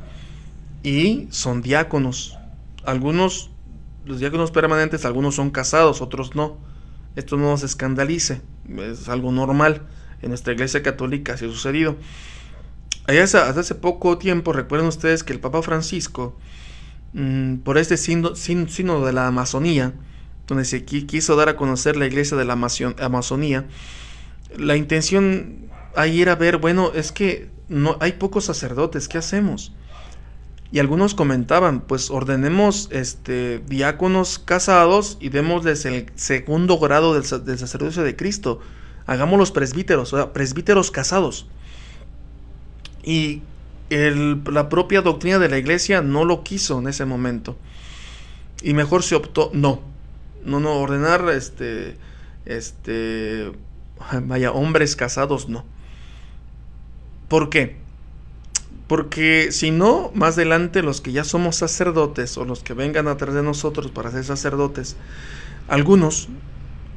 y son diáconos. Algunos, los diáconos permanentes, algunos son casados, otros no. Esto no nos escandalice, es algo normal. En nuestra iglesia católica así ha sucedido. Hasta hace poco tiempo, recuerden ustedes que el Papa Francisco, por este sínodo de la Amazonía, donde se quiso dar a conocer la iglesia de la Amazonía, la intención ahí era ver, bueno, es que no hay pocos sacerdotes, ¿qué hacemos? Y algunos comentaban, pues ordenemos diáconos casados y démosles el segundo grado del sacerdocio de Cristo. Hagámoslos presbíteros, o sea, presbíteros casados. Y la propia doctrina de la iglesia no lo quiso en ese momento. Y mejor se optó, no ordenar hombres casados, no. ¿Por qué? Porque si no, más adelante los que ya somos sacerdotes o los que vengan atrás de nosotros para ser sacerdotes, algunos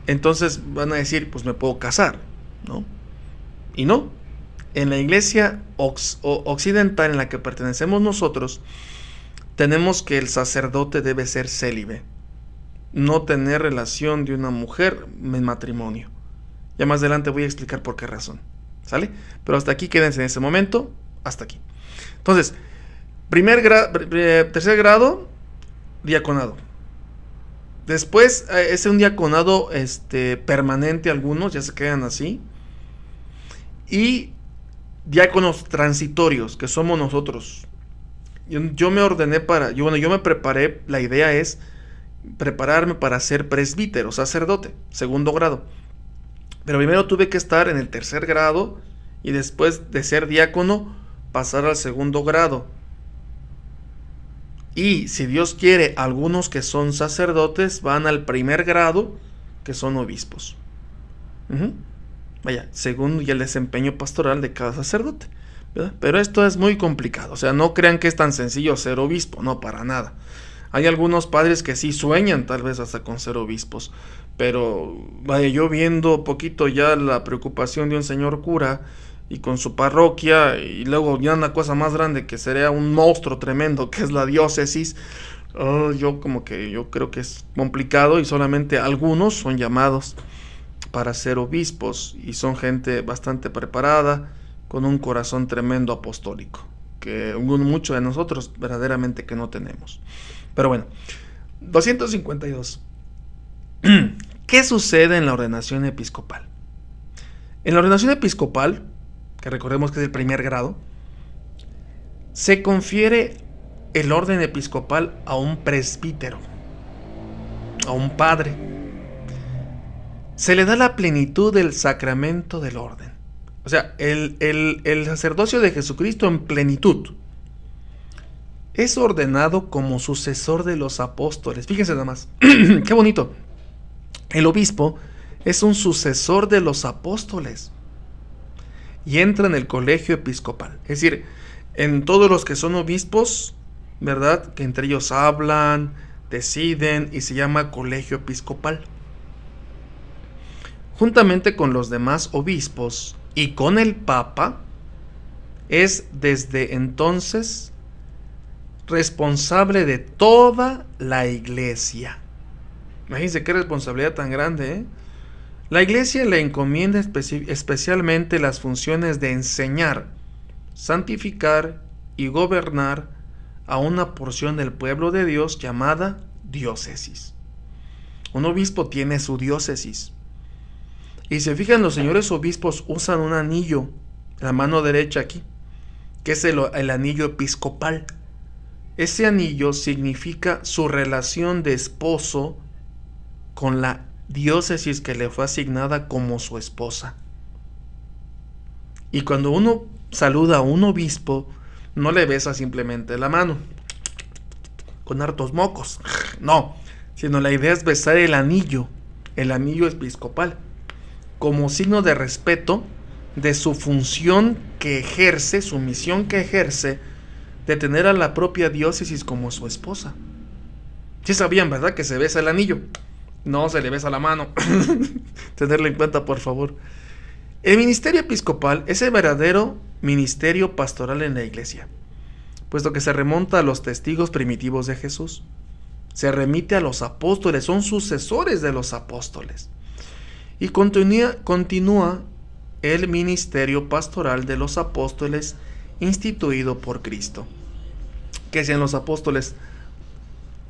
entonces van a decir, pues me puedo casar, ¿no? Y no. En la iglesia occidental en la que pertenecemos nosotros, tenemos que el sacerdote debe ser célibe, no tener relación de una mujer en matrimonio. Ya más adelante voy a explicar por qué razón, ¿sale? Pero hasta aquí quédense en ese momento, hasta aquí. Entonces, tercer grado, diaconado. Después es un diaconado permanente, algunos ya se quedan así. Y diáconos transitorios, que somos nosotros. Yo me ordené yo me preparé, la idea es prepararme para ser presbítero, sacerdote, segundo grado. Pero primero tuve que estar en el tercer grado y después de ser diácono pasar al segundo grado. Y si Dios quiere, algunos que son sacerdotes van al primer grado, que son obispos. Según el desempeño pastoral de cada sacerdote, ¿verdad? Pero esto es muy complicado, o sea, no crean que es tan sencillo ser obispo, no, para nada. Hay algunos padres que sí sueñan tal vez hasta con ser obispos, pero yo viendo poquito ya la preocupación de un señor cura y con su parroquia, y luego ya una cosa más grande que sería un monstruo tremendo que es la diócesis, yo creo que es complicado y solamente algunos son llamados para ser obispos y son gente bastante preparada con un corazón tremendo apostólico que muchos de nosotros verdaderamente que no tenemos. Pero bueno, 252. ¿Qué sucede en la ordenación episcopal? En la ordenación episcopal, que recordemos que es el primer grado, se confiere el orden episcopal a un presbítero, a un padre. Se le da la plenitud del sacramento del orden. O sea, el sacerdocio de Jesucristo en plenitud. Es ordenado como sucesor de los apóstoles. Fíjense nada más. Qué bonito. El obispo es un sucesor de los apóstoles. Y entra en el colegio episcopal. Es decir, en todos los que son obispos, ¿verdad? Que entre ellos hablan, deciden y se llama colegio episcopal. Juntamente con los demás obispos y con el Papa, es desde entonces responsable de toda la iglesia. Imagínense qué responsabilidad tan grande, ¿eh? La iglesia le encomienda especialmente las funciones de enseñar, santificar y gobernar a una porción del pueblo de Dios llamada diócesis. Un obispo tiene su diócesis. Y se fijan, los señores obispos usan un anillo, la mano derecha aquí, que es el anillo episcopal. Ese anillo significa su relación de esposo con la diócesis que le fue asignada como su esposa. Y cuando uno saluda a un obispo, no le besa simplemente la mano, con hartos mocos, no, sino la idea es besar el anillo episcopal, como signo de respeto de su función que ejerce, su misión que ejerce, de tener a la propia diócesis como su esposa. Sí sabían, ¿verdad?, que se besa el anillo. No se le besa la mano. Tenerlo en cuenta, por favor. El ministerio episcopal es el verdadero ministerio pastoral en la iglesia, puesto que se remonta a los testigos primitivos de Jesús. Se remite a los apóstoles, son sucesores de los apóstoles. Y continúa el ministerio pastoral de los apóstoles instituido por Cristo. ¿Qué hacían los apóstoles?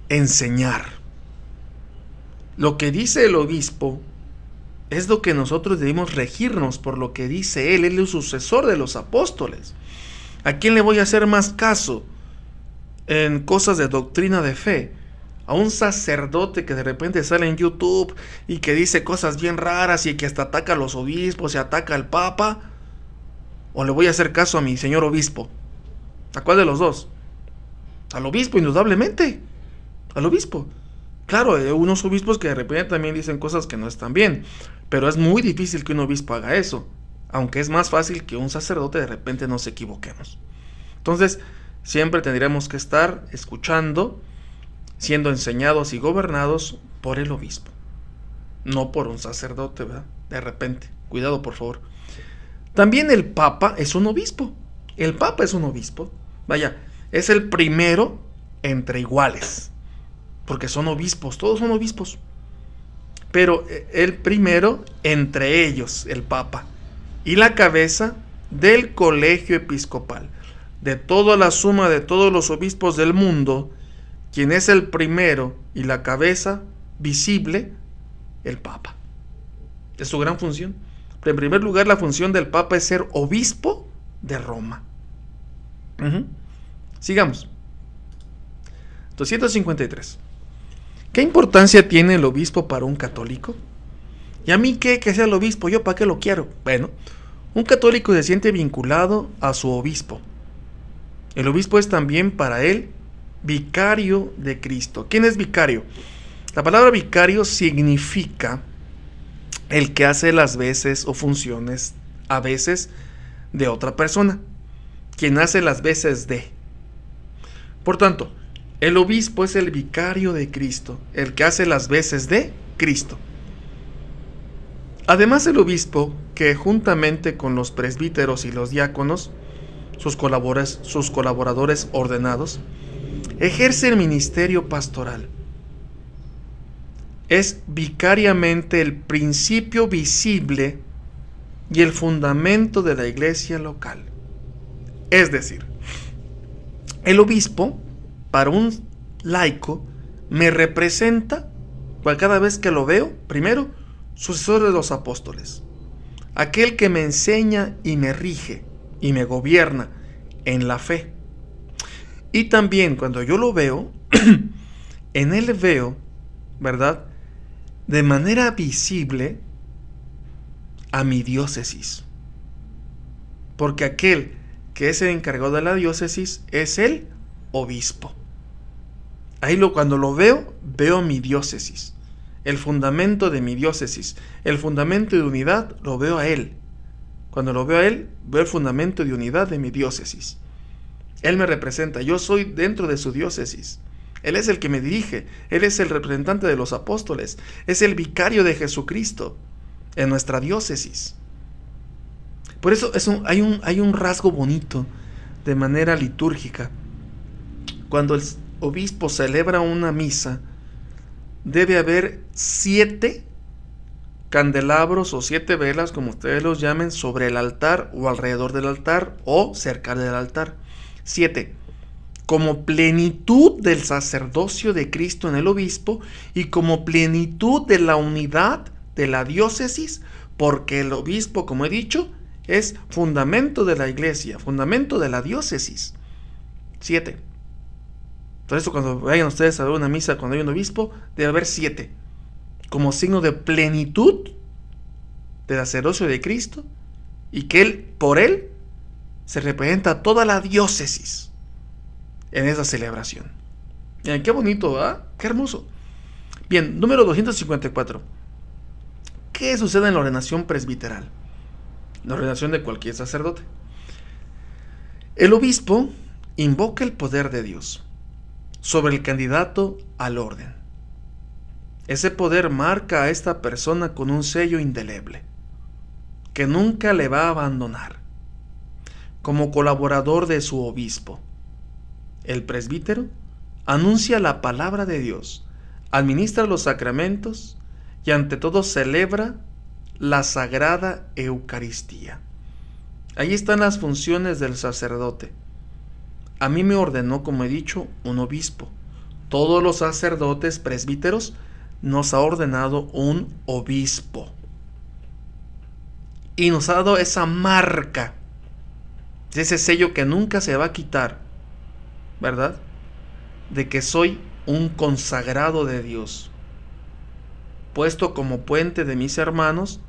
Enseñar. Lo que dice el obispo es lo que nosotros debemos regirnos por lo que dice él. Él es el sucesor de los apóstoles. ¿A quién le voy a hacer más caso en cosas de doctrina de fe? ¿A un sacerdote que de repente sale en YouTube y que dice cosas bien raras y que hasta ataca a los obispos y ataca al Papa? ¿O le voy a hacer caso a mi señor obispo? ¿A cuál de los dos? Al obispo, indudablemente. Al obispo. Claro, hay unos obispos que de repente también dicen cosas que no están bien, pero es muy difícil que un obispo haga eso, aunque es más fácil que un sacerdote de repente nos equivoquemos. Entonces, siempre tendríamos que estar escuchando, siendo enseñados y gobernados por el obispo, no por un sacerdote, ¿verdad? De repente, cuidado por favor. También el Papa es un obispo. El Papa es un obispo. Vaya, es el primero entre iguales, porque son obispos, todos son obispos. Pero el primero entre ellos, el Papa, y la cabeza del colegio episcopal, de toda la suma de todos los obispos del mundo, quien es el primero y la cabeza visible, el Papa. Es su gran función. Pero en primer lugar, la función del Papa es ser obispo de Roma. Sigamos. 253. ¿Qué importancia tiene el obispo para un católico? ¿Y a mí qué? Que sea el obispo, ¿yo para qué lo quiero? Bueno, un católico se siente vinculado a su obispo. El obispo es también para él vicario de Cristo. ¿Quién es vicario? La palabra vicario significa el que hace las veces o funciones a veces de otra persona, quien hace las veces de. Por tanto, el obispo es el vicario de Cristo, el que hace las veces de Cristo. Además, el obispo, que juntamente con los presbíteros y los diáconos, sus colaboradores ordenados, ejerce el ministerio pastoral. Es vicariamente el principio visible y el fundamento de la iglesia local. Es decir, el obispo, para un laico, me representa, cada vez que lo veo, primero, sucesor de los apóstoles. aquel que me enseña y me rige y me gobierna en la fe. Y también cuando yo lo veo, en él veo, ¿verdad?, de manera visible a mi diócesis. Porque aquel que es el encargado de la diócesis es el obispo. Cuando lo veo, veo mi diócesis. El fundamento de mi diócesis, el fundamento de unidad, lo veo a él. Cuando lo veo a él, veo el fundamento de unidad de mi diócesis. Él me representa, yo soy dentro de su diócesis. Él es el que me dirige, él es el representante de los apóstoles, es el vicario de Jesucristo en nuestra diócesis. Por eso hay un rasgo bonito de manera litúrgica. Cuando el obispo celebra una misa, debe haber 7 candelabros o 7 velas, como ustedes los llamen, sobre el altar o alrededor del altar o cerca del altar. 7. Como plenitud del sacerdocio de Cristo en el obispo y como plenitud de la unidad de la diócesis, porque el obispo, como he dicho, es fundamento de la iglesia, fundamento de la diócesis. 7. Por eso cuando vayan ustedes a ver una misa cuando hay un obispo, debe haber 7. Como signo de plenitud del sacerdocio de Cristo y que por él se representa toda la diócesis en esa celebración. Miren, qué bonito, ¿verdad? Qué hermoso. Bien, número 254. ¿Qué sucede en la ordenación presbiteral? La ordenación de cualquier sacerdote. El obispo invoca el poder de Dios sobre el candidato al orden. Ese poder marca a esta persona con un sello indeleble, que nunca le va a abandonar. Como colaborador de su obispo, el presbítero anuncia la palabra de Dios, administra los sacramentos y ante todo celebra la Sagrada Eucaristía. Ahí están las funciones del sacerdote. A mí me ordenó, como he dicho, un obispo. Todos los sacerdotes presbíteros nos ha ordenado un obispo. Y nos ha dado esa marca, ese sello que nunca se va a quitar, ¿verdad? De que soy un consagrado de Dios, puesto como puente de mis hermanos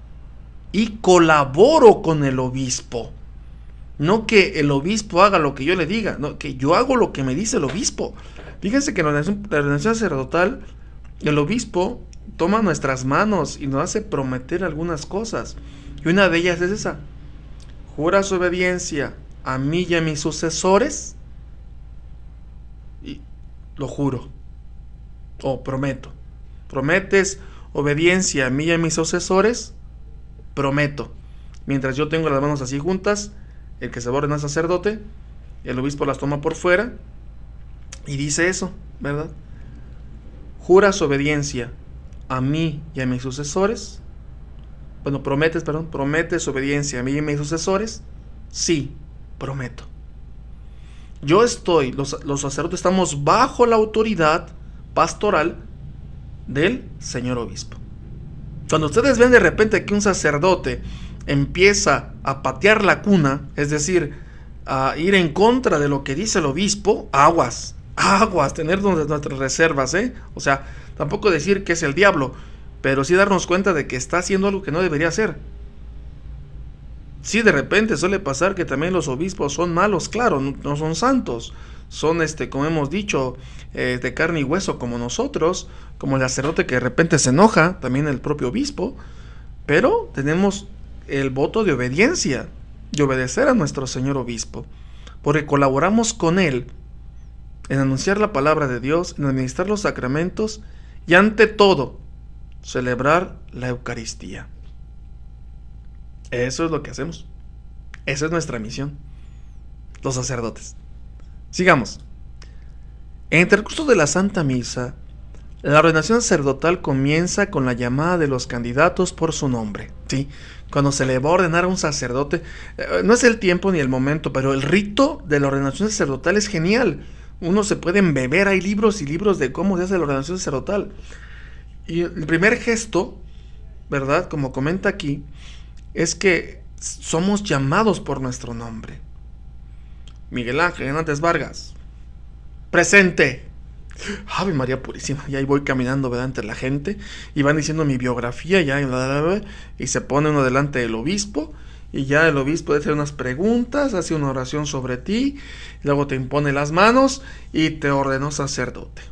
y colaboro con el obispo. No que el obispo haga lo que yo le diga, no, que yo hago lo que me dice el obispo. Fíjense que en la ordenación sacerdotal, el obispo toma nuestras manos y nos hace prometer algunas cosas. Y una de ellas es esa: juras obediencia a mí y a mis sucesores, y lo juro, o prometo. ¿Prometes obediencia a mí y a mis sucesores? Prometo. Mientras yo tengo las manos así juntas, el que se va a ordenar sacerdote, el obispo las toma por fuera y dice eso, ¿verdad? ¿Juras obediencia a mí y a mis sucesores? Bueno, ¿prometes obediencia a mí y a mis sucesores? Sí, prometo. Los sacerdotes estamos bajo la autoridad pastoral del señor obispo. Cuando ustedes ven de repente que un sacerdote empieza a patear la cuna, es decir, a ir en contra de lo que dice el obispo, aguas, tener nuestras reservas, O sea, tampoco decir que es el diablo, pero sí darnos cuenta de que está haciendo algo que no debería hacer. Sí, de repente suele pasar que también los obispos son malos, claro, no son santos, son, como hemos dicho, de carne y hueso como nosotros, como el sacerdote que de repente se enoja, también el propio obispo, pero tenemos el voto de obediencia, de obedecer a nuestro señor obispo, porque colaboramos con él en anunciar la palabra de Dios, en administrar los sacramentos y ante todo, celebrar la Eucaristía. Eso es lo que hacemos. Esa es nuestra misión, los sacerdotes. Sigamos. En el transcurso de la Santa Misa, la ordenación sacerdotal comienza con la llamada de los candidatos por su nombre. ¿Sí? Cuando se le va a ordenar a un sacerdote, no es el tiempo ni el momento, pero el rito de la ordenación sacerdotal es genial. Uno se puede embeber, hay libros y libros de cómo se hace la ordenación sacerdotal. Y el primer gesto, ¿verdad? Como comenta aquí, es que somos llamados por nuestro nombre. Miguel Ángel Hernández Vargas, presente. Ave María Purísima, y ahí voy caminando, ¿verdad?, entre la gente, y van diciendo mi biografía, ya, y se pone uno delante del obispo, y ya el obispo hace unas preguntas, hace una oración sobre ti, y luego te impone las manos, y te ordenó sacerdote.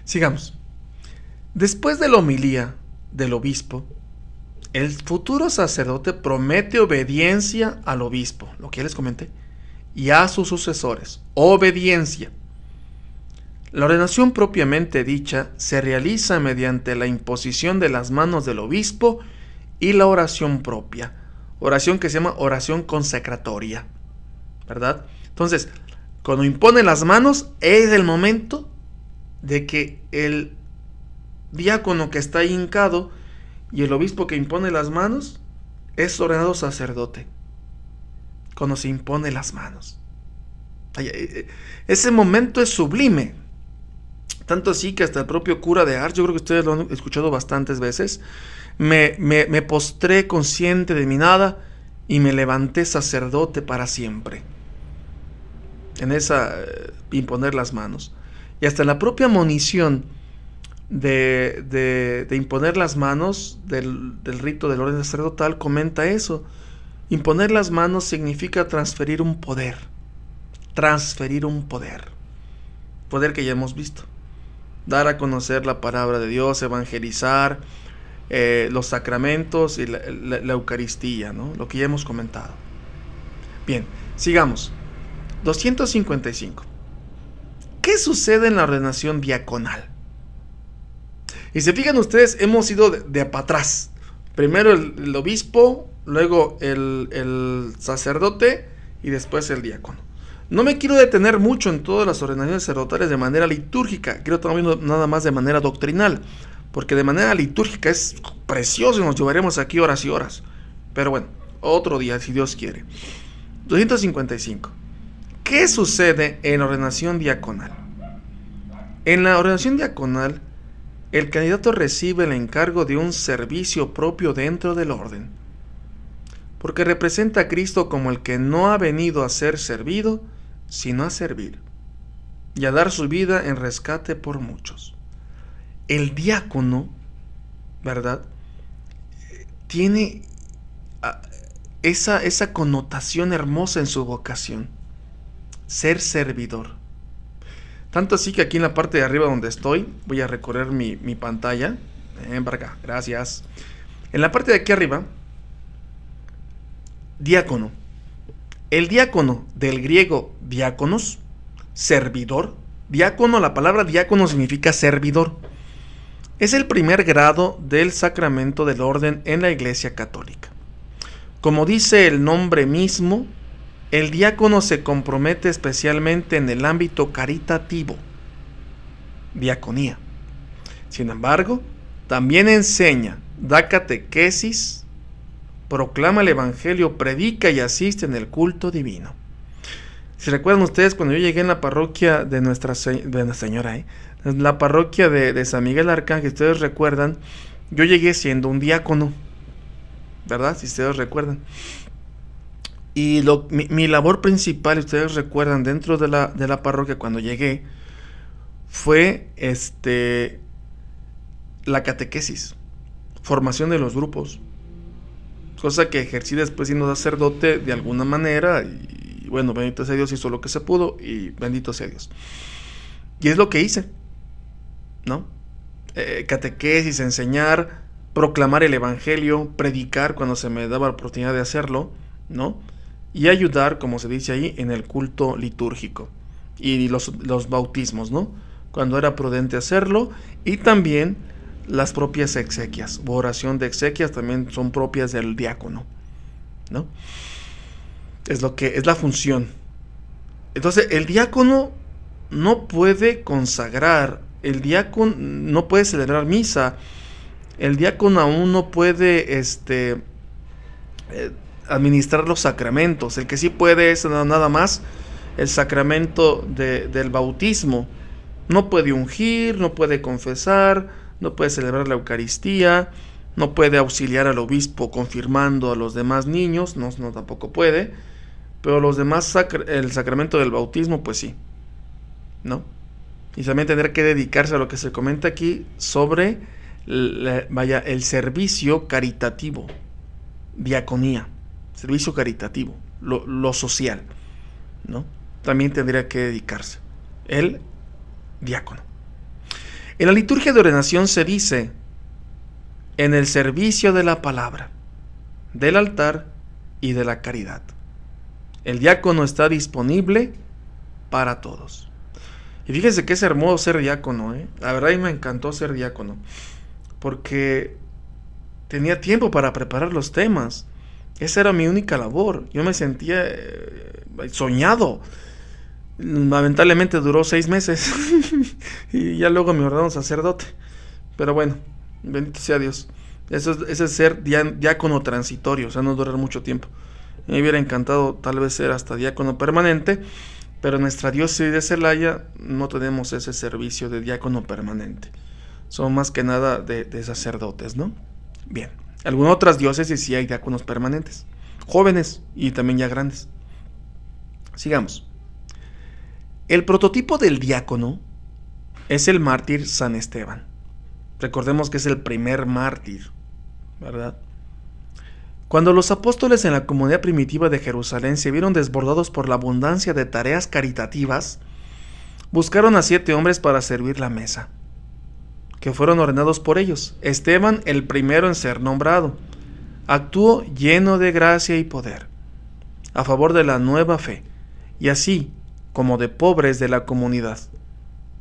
Sigamos. Después de la homilía del obispo, el futuro sacerdote promete obediencia al obispo, lo que ya les comenté, y a sus sucesores. Obediencia. La ordenación propiamente dicha se realiza mediante la imposición de las manos del obispo y la oración propia. Oración que se llama oración consecratoria, ¿verdad? Entonces, cuando impone las manos es el momento de que el diácono que está ahí hincado y el obispo que impone las manos es ordenado sacerdote. Cuando se impone las manos. Ese momento es sublime. Tanto así que hasta el propio cura de Ars, yo creo que ustedes lo han escuchado bastantes veces, me postré consciente de mi nada y me levanté sacerdote para siempre. En esa imponer las manos. Y hasta la propia monición de imponer las manos del rito del orden sacerdotal comenta eso. Imponer las manos significa transferir un poder. Transferir un poder. Poder que ya hemos visto. Dar a conocer la palabra de Dios, evangelizar, los sacramentos y la Eucaristía, ¿no? Lo que ya hemos comentado. Bien, sigamos. 255. ¿Qué sucede en la ordenación diaconal? Y se fijan ustedes, hemos ido de para atrás. Primero el obispo, luego el sacerdote y después el diácono. No me quiero detener mucho en todas las ordenaciones sacerdotales de manera litúrgica, quiero estar viendo nada más de manera doctrinal, porque de manera litúrgica es precioso y nos llevaremos aquí horas y horas. Pero bueno, otro día si Dios quiere. 255. ¿Qué sucede en la ordenación diaconal? En la ordenación diaconal, el candidato recibe el encargo de un servicio propio dentro del orden, porque representa a Cristo como el que no ha venido a ser servido, sino a servir, y a dar su vida en rescate por muchos. El diácono, ¿verdad?, tiene esa connotación hermosa en su vocación, ser servidor. Tanto así que aquí en la parte de arriba donde estoy, voy a recorrer mi pantalla. Para acá, gracias. En la parte de aquí arriba, diácono. El diácono, del griego diáconos, servidor. Diácono, la palabra diácono significa servidor. Es el primer grado del sacramento del orden en la Iglesia Católica. Como dice el nombre mismo, el diácono se compromete especialmente en el ámbito caritativo, diaconía. Sin embargo, también enseña, da catequesis, proclama el evangelio, predica y asiste en el culto divino. Si recuerdan ustedes, cuando yo llegué en la parroquia de Nuestra Señora, la parroquia de San Miguel Arcángel, ustedes recuerdan, yo llegué siendo un diácono, ¿verdad? Si ustedes recuerdan. Y mi labor principal, ustedes recuerdan, dentro de la parroquia cuando llegué, fue la catequesis, formación de los grupos, cosa que ejercí después siendo sacerdote de alguna manera, y bueno, bendito sea Dios, hizo lo que se pudo, y bendito sea Dios. Y es lo que hice, ¿no? Catequesis, enseñar, proclamar el evangelio, predicar cuando se me daba la oportunidad de hacerlo, ¿no? Y ayudar, como se dice ahí, en el culto litúrgico y los bautismos, ¿no?, cuando era prudente hacerlo, y también las propias exequias, oración de exequias también son propias del diácono, ¿no? Es lo que es la función. Entonces, el diácono no puede consagrar, el diácono no puede celebrar misa, el diácono aún no puede administrar los sacramentos. El que sí puede es nada más el sacramento del bautismo. No puede ungir, no puede confesar, no puede celebrar la Eucaristía, No puede auxiliar al obispo confirmando a los demás niños, no tampoco puede, pero los demás, el sacramento del bautismo, pues sí, ¿no? Y también tendrá que dedicarse a lo que se comenta aquí sobre el servicio caritativo, diaconía, servicio caritativo, lo social, ¿no? También tendría que dedicarse el diácono. En la liturgia de ordenación se dice: en el servicio de la palabra, del altar y de la caridad. El diácono está disponible para todos. Y fíjense que es hermoso ser diácono, ¿eh? La verdad, a mí me encantó ser diácono, porque tenía tiempo para preparar los temas. Esa era mi única labor. Yo me sentía soñado. Lamentablemente duró 6 meses y ya luego me ordenaron sacerdote. Pero bueno, bendito sea Dios. Eso es ser diácono transitorio, o sea, no durar mucho tiempo. Me hubiera encantado tal vez ser hasta diácono permanente, pero en nuestra diócesis de Celaya no tenemos ese servicio de diácono permanente. Son más que nada de sacerdotes, ¿no? Bien, algunas otras diócesis sí hay diáconos permanentes, jóvenes y también ya grandes. Sigamos. El prototipo del diácono es el mártir San Esteban. Recordemos que es el primer mártir, ¿verdad? Cuando los apóstoles en la comunidad primitiva de Jerusalén se vieron desbordados por la abundancia de tareas caritativas, buscaron a 7 hombres para servir la mesa, que fueron ordenados por ellos. Esteban, el primero en ser nombrado, actuó lleno de gracia y poder, a favor de la nueva fe, y así como de pobres de la comunidad.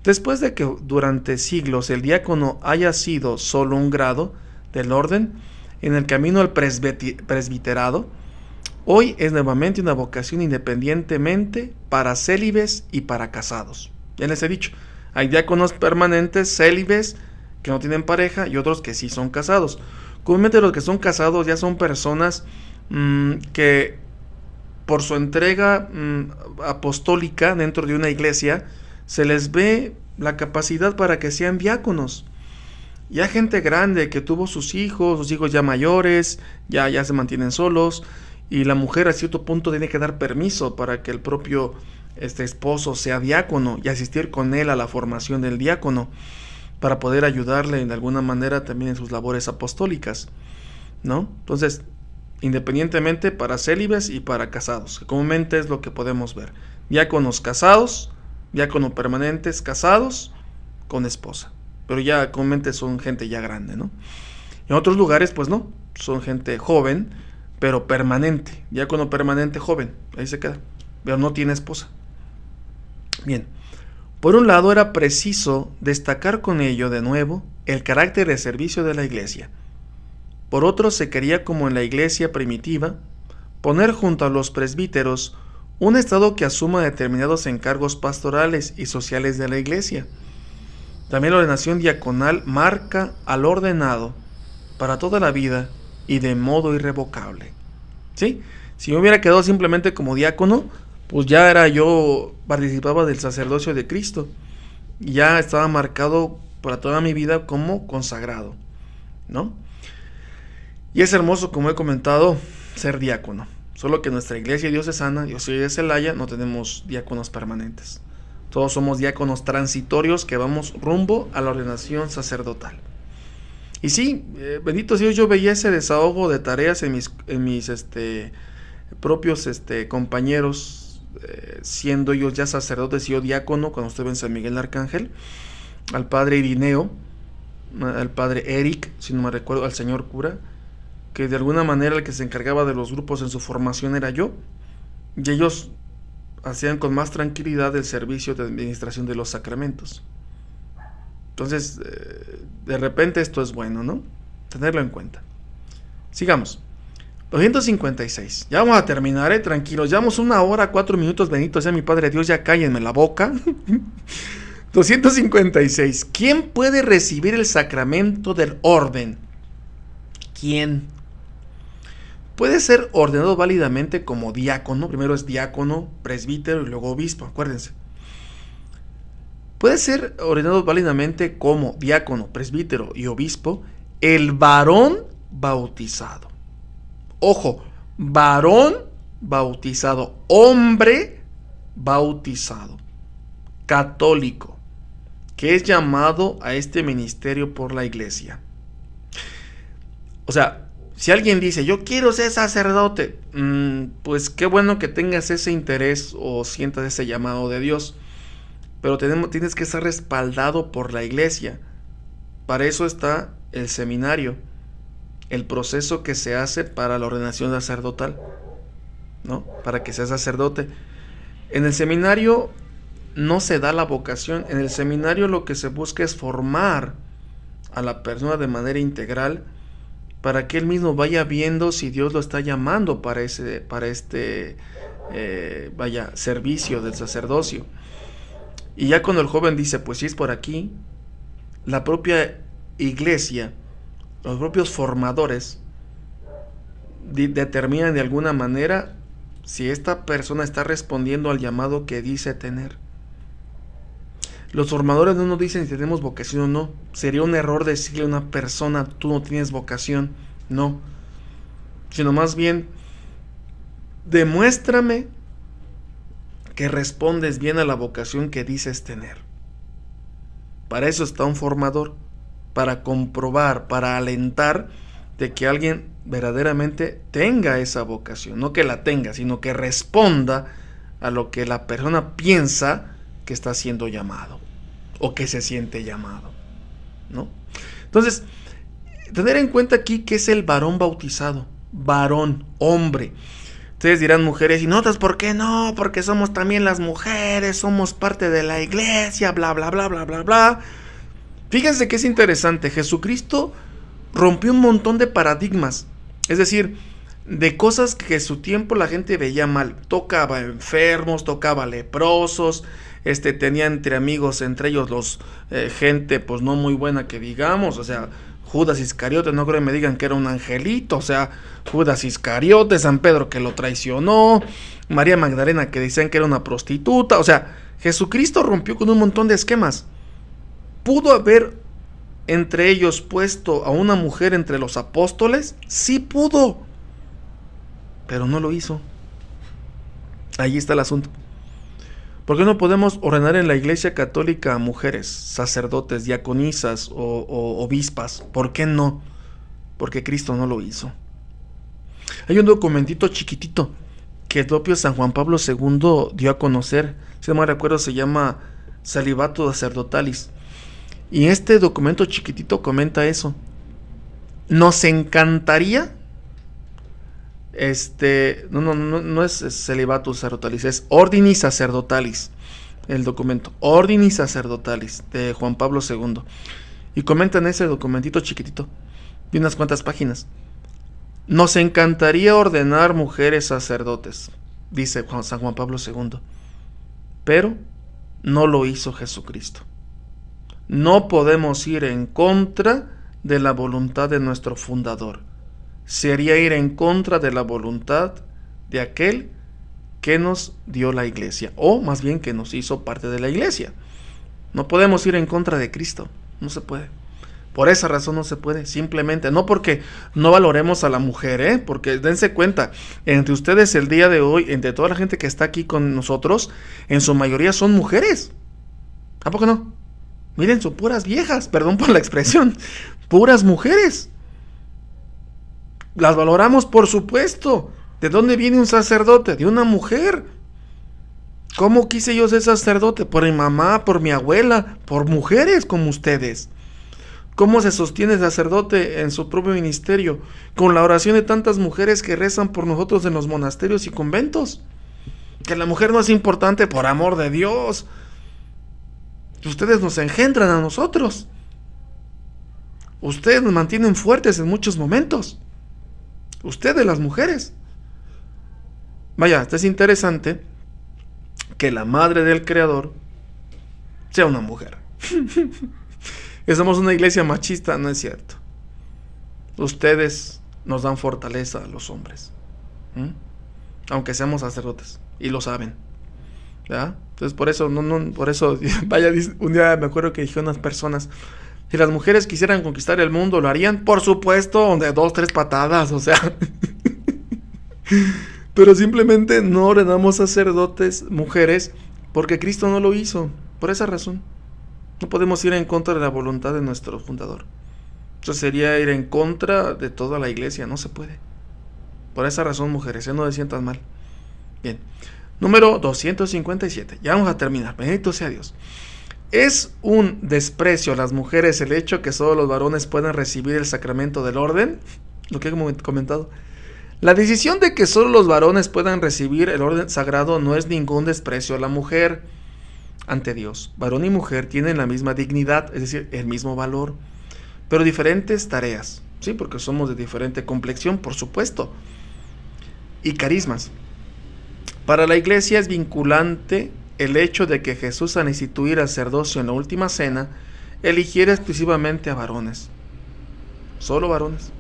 Después de que durante siglos el diácono haya sido solo un grado del orden en el camino al presbiterado, hoy es nuevamente una vocación independientemente para célibes y para casados. Ya les he dicho, hay diáconos permanentes, célibes, que no tienen pareja, y otros que sí son casados. Comúnmente los que son casados ya son personas que por su entrega apostólica dentro de una iglesia se les ve la capacidad para que sean diáconos. Ya gente grande que tuvo sus hijos ya mayores, ya se mantienen solos, y la mujer a cierto punto tiene que dar permiso para que el propio esposo sea diácono y asistir con él a la formación del diácono, para poder ayudarle de alguna manera también en sus labores apostólicas, ¿no? Entonces, independientemente para célibes y para casados, que comúnmente es lo que podemos ver. Diáconos casados, diácono permanentes casados con esposa, pero ya comúnmente son gente ya grande, ¿no? En otros lugares pues no, son gente joven pero permanente, diácono permanente joven, ahí se queda, pero no tiene esposa. Bien, por un lado era preciso destacar con ello de nuevo el carácter de servicio de la iglesia. Por otro, se quería, como en la iglesia primitiva, poner junto a los presbíteros un estado que asuma determinados encargos pastorales y sociales de la iglesia. También la ordenación diaconal marca al ordenado para toda la vida y de modo irrevocable. ¿Sí? Si me hubiera quedado simplemente como diácono, pues ya participaba del sacerdocio de Cristo. Ya estaba marcado para toda mi vida como consagrado, ¿no? Y es hermoso, como he comentado, ser diácono. Solo que en nuestra iglesia diocesana, diócesis de Celaya, no tenemos diáconos permanentes. Todos somos diáconos transitorios que vamos rumbo a la ordenación sacerdotal. Y sí, bendito Dios, yo veía ese desahogo de tareas en mis propios compañeros, siendo ellos ya sacerdotes y yo diácono, cuando estuve en San Miguel Arcángel, al padre Irineo, al padre Eric, si no me recuerdo, al señor cura, que de alguna manera el que se encargaba de los grupos en su formación era yo, y ellos hacían con más tranquilidad el servicio de administración de los sacramentos. Entonces, de repente esto es bueno, ¿no? Tenerlo en cuenta. Sigamos. 256. Ya vamos a terminar, tranquilos. Llevamos 1 hora, 4 minutos, bendito sea mi Padre Dios, ya cállenme la boca. 256. ¿Quién puede recibir el sacramento del orden? ¿Quién? Puede ser ordenado válidamente como diácono. Primero es diácono, presbítero y luego obispo, acuérdense. Puede ser ordenado válidamente como diácono, presbítero y obispo el varón bautizado. Ojo, varón bautizado, hombre bautizado, católico, que es llamado a este ministerio por la iglesia. O sea, si alguien dice, yo quiero ser sacerdote, pues qué bueno que tengas ese interés o sientas ese llamado de Dios, pero tienes que estar respaldado por la iglesia. Para eso está el seminario, el proceso que se hace para la ordenación sacerdotal, ¿no? Para que seas sacerdote. En el seminario no se da la vocación. En el seminario lo que se busca es formar a la persona de manera integral para que él mismo vaya viendo si Dios lo está llamando para este servicio del sacerdocio. Y ya cuando el joven dice, pues si es por aquí, la propia iglesia, los propios formadores determinan de alguna manera si esta persona está respondiendo al llamado que dice tener. Los formadores no nos dicen si tenemos vocación o no. Sería un error decirle a una persona, tú no tienes vocación. No. Sino más bien, demuéstrame que respondes bien a la vocación que dices tener. Para eso está un formador, para comprobar, para alentar de que alguien verdaderamente tenga esa vocación. No que la tenga, sino que responda a lo que la persona piensa que está siendo llamado o que se siente llamado, ¿no? Entonces, tener en cuenta aquí que es el varón bautizado, varón, hombre. Ustedes dirán mujeres, y nosotros, ¿por qué no? Porque somos también las mujeres, somos parte de la iglesia, bla, bla, bla, bla, bla, bla. Fíjense que es interesante, Jesucristo rompió un montón de paradigmas, es decir, de cosas que en su tiempo la gente veía mal. Tocaba enfermos, tocaba leprosos, tenía entre amigos, entre ellos gente pues no muy buena que digamos, o sea, Judas Iscariote, no creo que me digan que era un angelito, o sea, Judas Iscariote, San Pedro que lo traicionó, María Magdalena que decían que era una prostituta, o sea, Jesucristo rompió con un montón de esquemas. ¿Pudo haber entre ellos puesto a una mujer entre los apóstoles? Sí pudo, pero no lo hizo. Ahí está el asunto. ¿Por qué no podemos ordenar en la iglesia católica a mujeres, sacerdotes, diaconisas o obispas? ¿Por qué no? Porque Cristo no lo hizo. Hay un documentito chiquitito que el propio San Juan Pablo II dio a conocer, si no me recuerdo se llama Celibato Sacerdotalis, y este documento chiquitito comenta eso. Nos encantaría, no es Celibato Sacerdotalis, es Ordinis Sacerdotalis, el documento, Ordinis Sacerdotalis, de Juan Pablo II, y comenta en ese documentito chiquitito, de unas cuantas páginas, nos encantaría ordenar mujeres sacerdotes, dice San Juan Pablo II, pero no lo hizo Jesucristo. No podemos ir en contra de la voluntad de nuestro fundador. Sería ir en contra de la voluntad de aquel que nos dio la iglesia, o más bien que nos hizo parte de la iglesia. No podemos ir en contra de Cristo, no se puede. Por esa razón no se puede, simplemente, no porque no valoremos a la mujer, porque dense cuenta, entre ustedes el día de hoy, entre toda la gente que está aquí con nosotros, en su mayoría son mujeres. ¿A poco no? Miren, son puras viejas, perdón por la expresión, puras mujeres. Las valoramos, por supuesto. ¿De dónde viene un sacerdote? De una mujer. ¿Cómo quise yo ser sacerdote? Por mi mamá, por mi abuela, por mujeres como ustedes. ¿Cómo se sostiene el sacerdote en su propio ministerio? Con la oración de tantas mujeres que rezan por nosotros en los monasterios y conventos. Que la mujer no es importante, por amor de Dios. Ustedes nos engendran a nosotros. Ustedes nos mantienen fuertes en muchos momentos. Ustedes, las mujeres. Vaya, esto es interesante que la madre del Creador sea una mujer. Que somos una iglesia machista, no es cierto. Ustedes nos dan fortaleza a los hombres, aunque seamos sacerdotes, y lo saben, ¿ya? Entonces por eso, vaya, un día me acuerdo que dijeron unas personas, Si las mujeres quisieran conquistar el mundo, ¿lo harían? Por supuesto, de 2, 3 patadas, o sea. Pero simplemente no ordenamos sacerdotes mujeres porque Cristo no lo hizo. Por esa razón. No podemos ir en contra de la voluntad de nuestro fundador. Eso sería ir en contra de toda la iglesia. No se puede. Por esa razón, mujeres, ya no se sientan mal. Bien. Número 257. Ya vamos a terminar. Bendito sea Dios. ¿Es un desprecio a las mujeres el hecho que solo los varones puedan recibir el sacramento del orden? Lo que he comentado. La decisión de que solo los varones puedan recibir el orden sagrado no es ningún desprecio a la mujer ante Dios. Varón y mujer tienen la misma dignidad, es decir, el mismo valor, pero diferentes tareas, ¿sí? Porque somos de diferente complexión, por supuesto, y carismas. Para la iglesia es vinculante el hecho de que Jesús, al instituir el sacerdocio en la última cena, eligiera exclusivamente a varones, solo varones.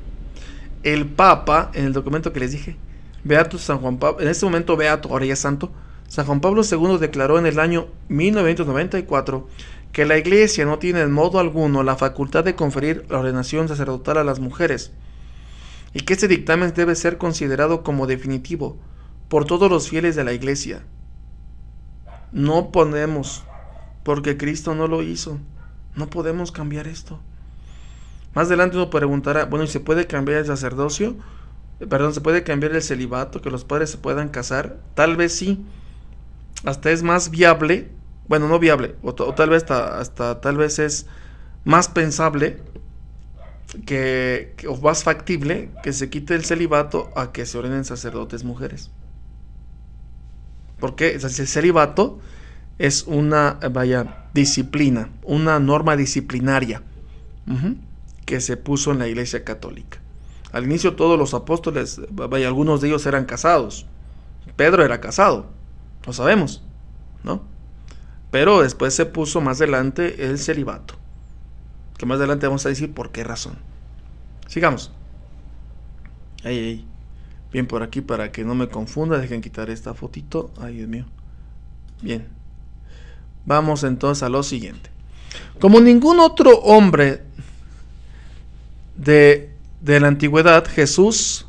El Papa, en el documento que les dije, Beato San Juan Pablo, en este momento beato, ahora ya es santo, San Juan Pablo II declaró en el año 1994 que la Iglesia no tiene en modo alguno la facultad de conferir la ordenación sacerdotal a las mujeres, y que este dictamen debe ser considerado como definitivo por todos los fieles de la Iglesia. No podemos, porque Cristo no lo hizo, no podemos cambiar esto. Más adelante uno preguntará, bueno, ¿y se puede cambiar el sacerdocio? Perdón, ¿se puede cambiar el celibato, que los padres se puedan casar? Tal vez sí, hasta es más viable, bueno, no viable, o tal vez hasta tal vez es más pensable o más factible que se quite el celibato a que se ordenen sacerdotes mujeres. Porque el celibato es una, disciplina, una norma disciplinaria que se puso en la Iglesia Católica. Al inicio todos los apóstoles, algunos de ellos eran casados. Pedro era casado, lo sabemos, ¿no? Pero después se puso más adelante el celibato, que más adelante vamos a decir por qué razón. Sigamos. Bien, por aquí para que no me confunda, dejen quitar esta fotito. Ay, Dios mío. Bien. Vamos entonces a lo siguiente. Como ningún otro hombre de la antigüedad, Jesús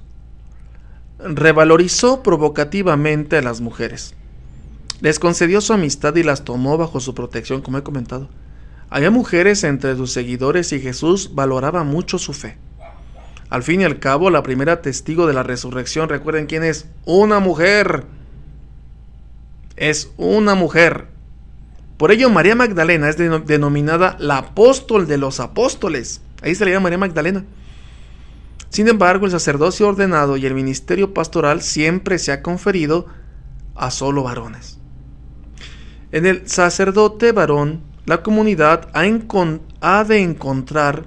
revalorizó provocativamente a las mujeres. Les concedió su amistad y las tomó bajo su protección, como he comentado. Había mujeres entre sus seguidores y Jesús valoraba mucho su fe. Al fin y al cabo, la primera testigo de la resurrección, recuerden quién es, una mujer. Es una mujer. Por ello, María Magdalena es denominada la apóstol de los apóstoles. Ahí se le llama María Magdalena. Sin embargo, el sacerdocio ordenado y el ministerio pastoral siempre se ha conferido a solo varones. En el sacerdote varón, la comunidad ha de encontrar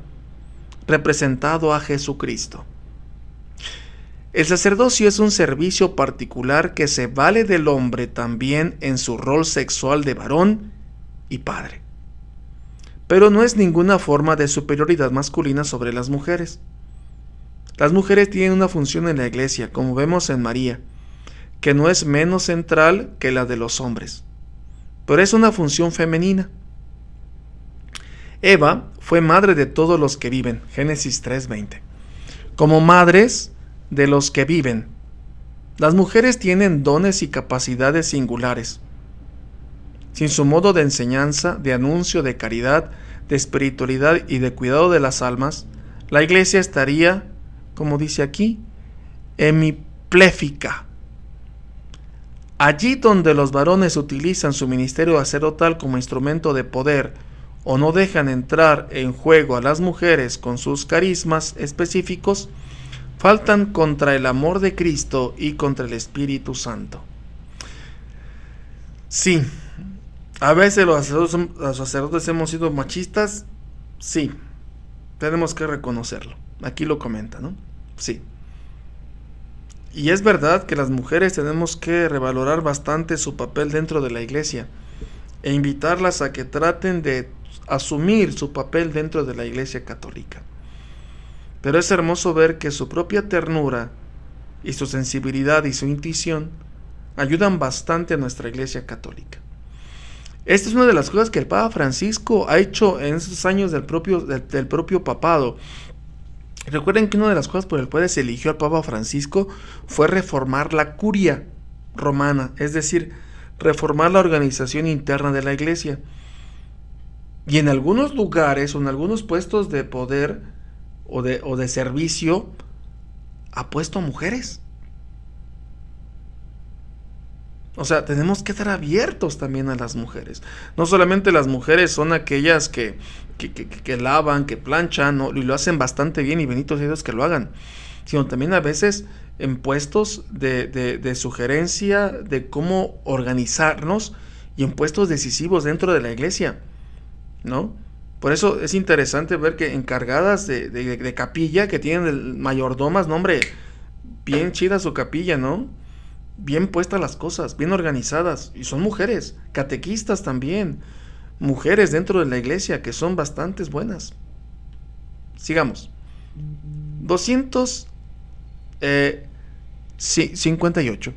representado a Jesucristo. El sacerdocio es un servicio particular que se vale del hombre también en su rol sexual de varón y padre. Pero no es ninguna forma de superioridad masculina sobre las mujeres. Las mujeres tienen una función en la iglesia, como vemos en María, que no es menos central que la de los hombres, pero es una función femenina. Eva fue madre de todos los que viven, Génesis 3:20. Como madres de los que viven, las mujeres tienen dones y capacidades singulares. Sin su modo de enseñanza, de anuncio, de caridad, de espiritualidad y de cuidado de las almas, la iglesia estaría, como dice aquí, hemipléfica. Allí donde los varones utilizan su ministerio sacerdotal como instrumento de poder o no dejan entrar en juego a las mujeres con sus carismas específicos, faltan contra el amor de Cristo y contra el Espíritu Santo. Sí, a veces los sacerdotes hemos sido machistas, sí, tenemos que reconocerlo. Aquí lo comenta, ¿no? Sí. Y es verdad que las mujeres tenemos que revalorar bastante su papel dentro de la iglesia e invitarlas a que traten de asumir su papel dentro de la iglesia católica. Pero es hermoso ver que su propia ternura y su sensibilidad y su intuición ayudan bastante a nuestra iglesia católica. Esta es una de las cosas que el Papa Francisco ha hecho en esos años del propio papado. Recuerden que una de las cosas por las cuales se eligió al Papa Francisco fue reformar la curia romana, es decir, reformar la organización interna de la iglesia. Y en algunos lugares o en algunos puestos de poder o de servicio ha puesto a mujeres. O sea, tenemos que estar abiertos también a las mujeres. No solamente las mujeres son aquellas que lavan, que planchan, ¿no? Y lo hacen bastante bien, y benditos Dios que lo hagan. Sino también a veces en puestos de sugerencia de cómo organizarnos y en puestos decisivos dentro de la iglesia, ¿no? Por eso es interesante ver que encargadas de capilla, que tienen mayordomas, no hombre, bien chida su capilla, ¿no? Bien puestas las cosas, bien organizadas, y son mujeres, catequistas también, mujeres dentro de la iglesia que son bastantes buenas. Sigamos. 258.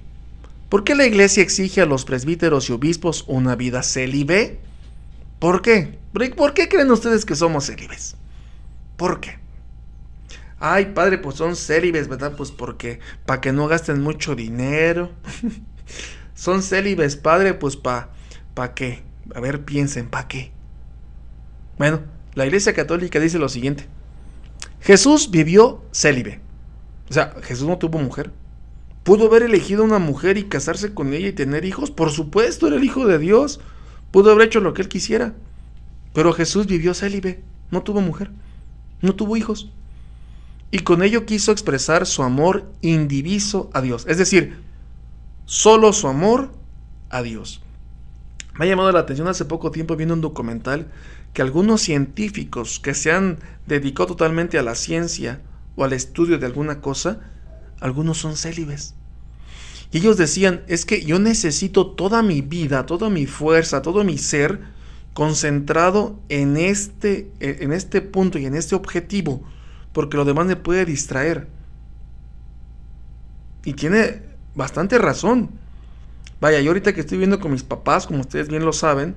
¿Por qué la iglesia exige a los presbíteros y obispos una vida célibe? ¿Por qué? ¿Por qué creen ustedes que somos célibes? ¿Por qué? Ay, padre, pues son célibes, ¿verdad? Pues porque, para que no gasten mucho dinero. Son célibes, padre, pues ¿pa qué? A ver, piensen, ¿pa qué? Bueno, la Iglesia Católica dice lo siguiente. Jesús vivió célibe. O sea, Jesús no tuvo mujer. ¿Pudo haber elegido una mujer y casarse con ella y tener hijos? Por supuesto, era el Hijo de Dios. Pudo haber hecho lo que él quisiera. Pero Jesús vivió célibe. No tuvo mujer. No tuvo hijos. Y con ello quiso expresar su amor indiviso a Dios. Es decir, solo su amor a Dios. Me ha llamado la atención hace poco tiempo viendo un documental que algunos científicos que se han dedicado totalmente a la ciencia o al estudio de alguna cosa, algunos son célibes. Y ellos decían, es que yo necesito toda mi vida, toda mi fuerza, todo mi ser concentrado en este punto y en este objetivo, porque lo demás me puede distraer. Y tiene bastante razón. Vaya, yo ahorita que estoy viviendo con mis papás, como ustedes bien lo saben,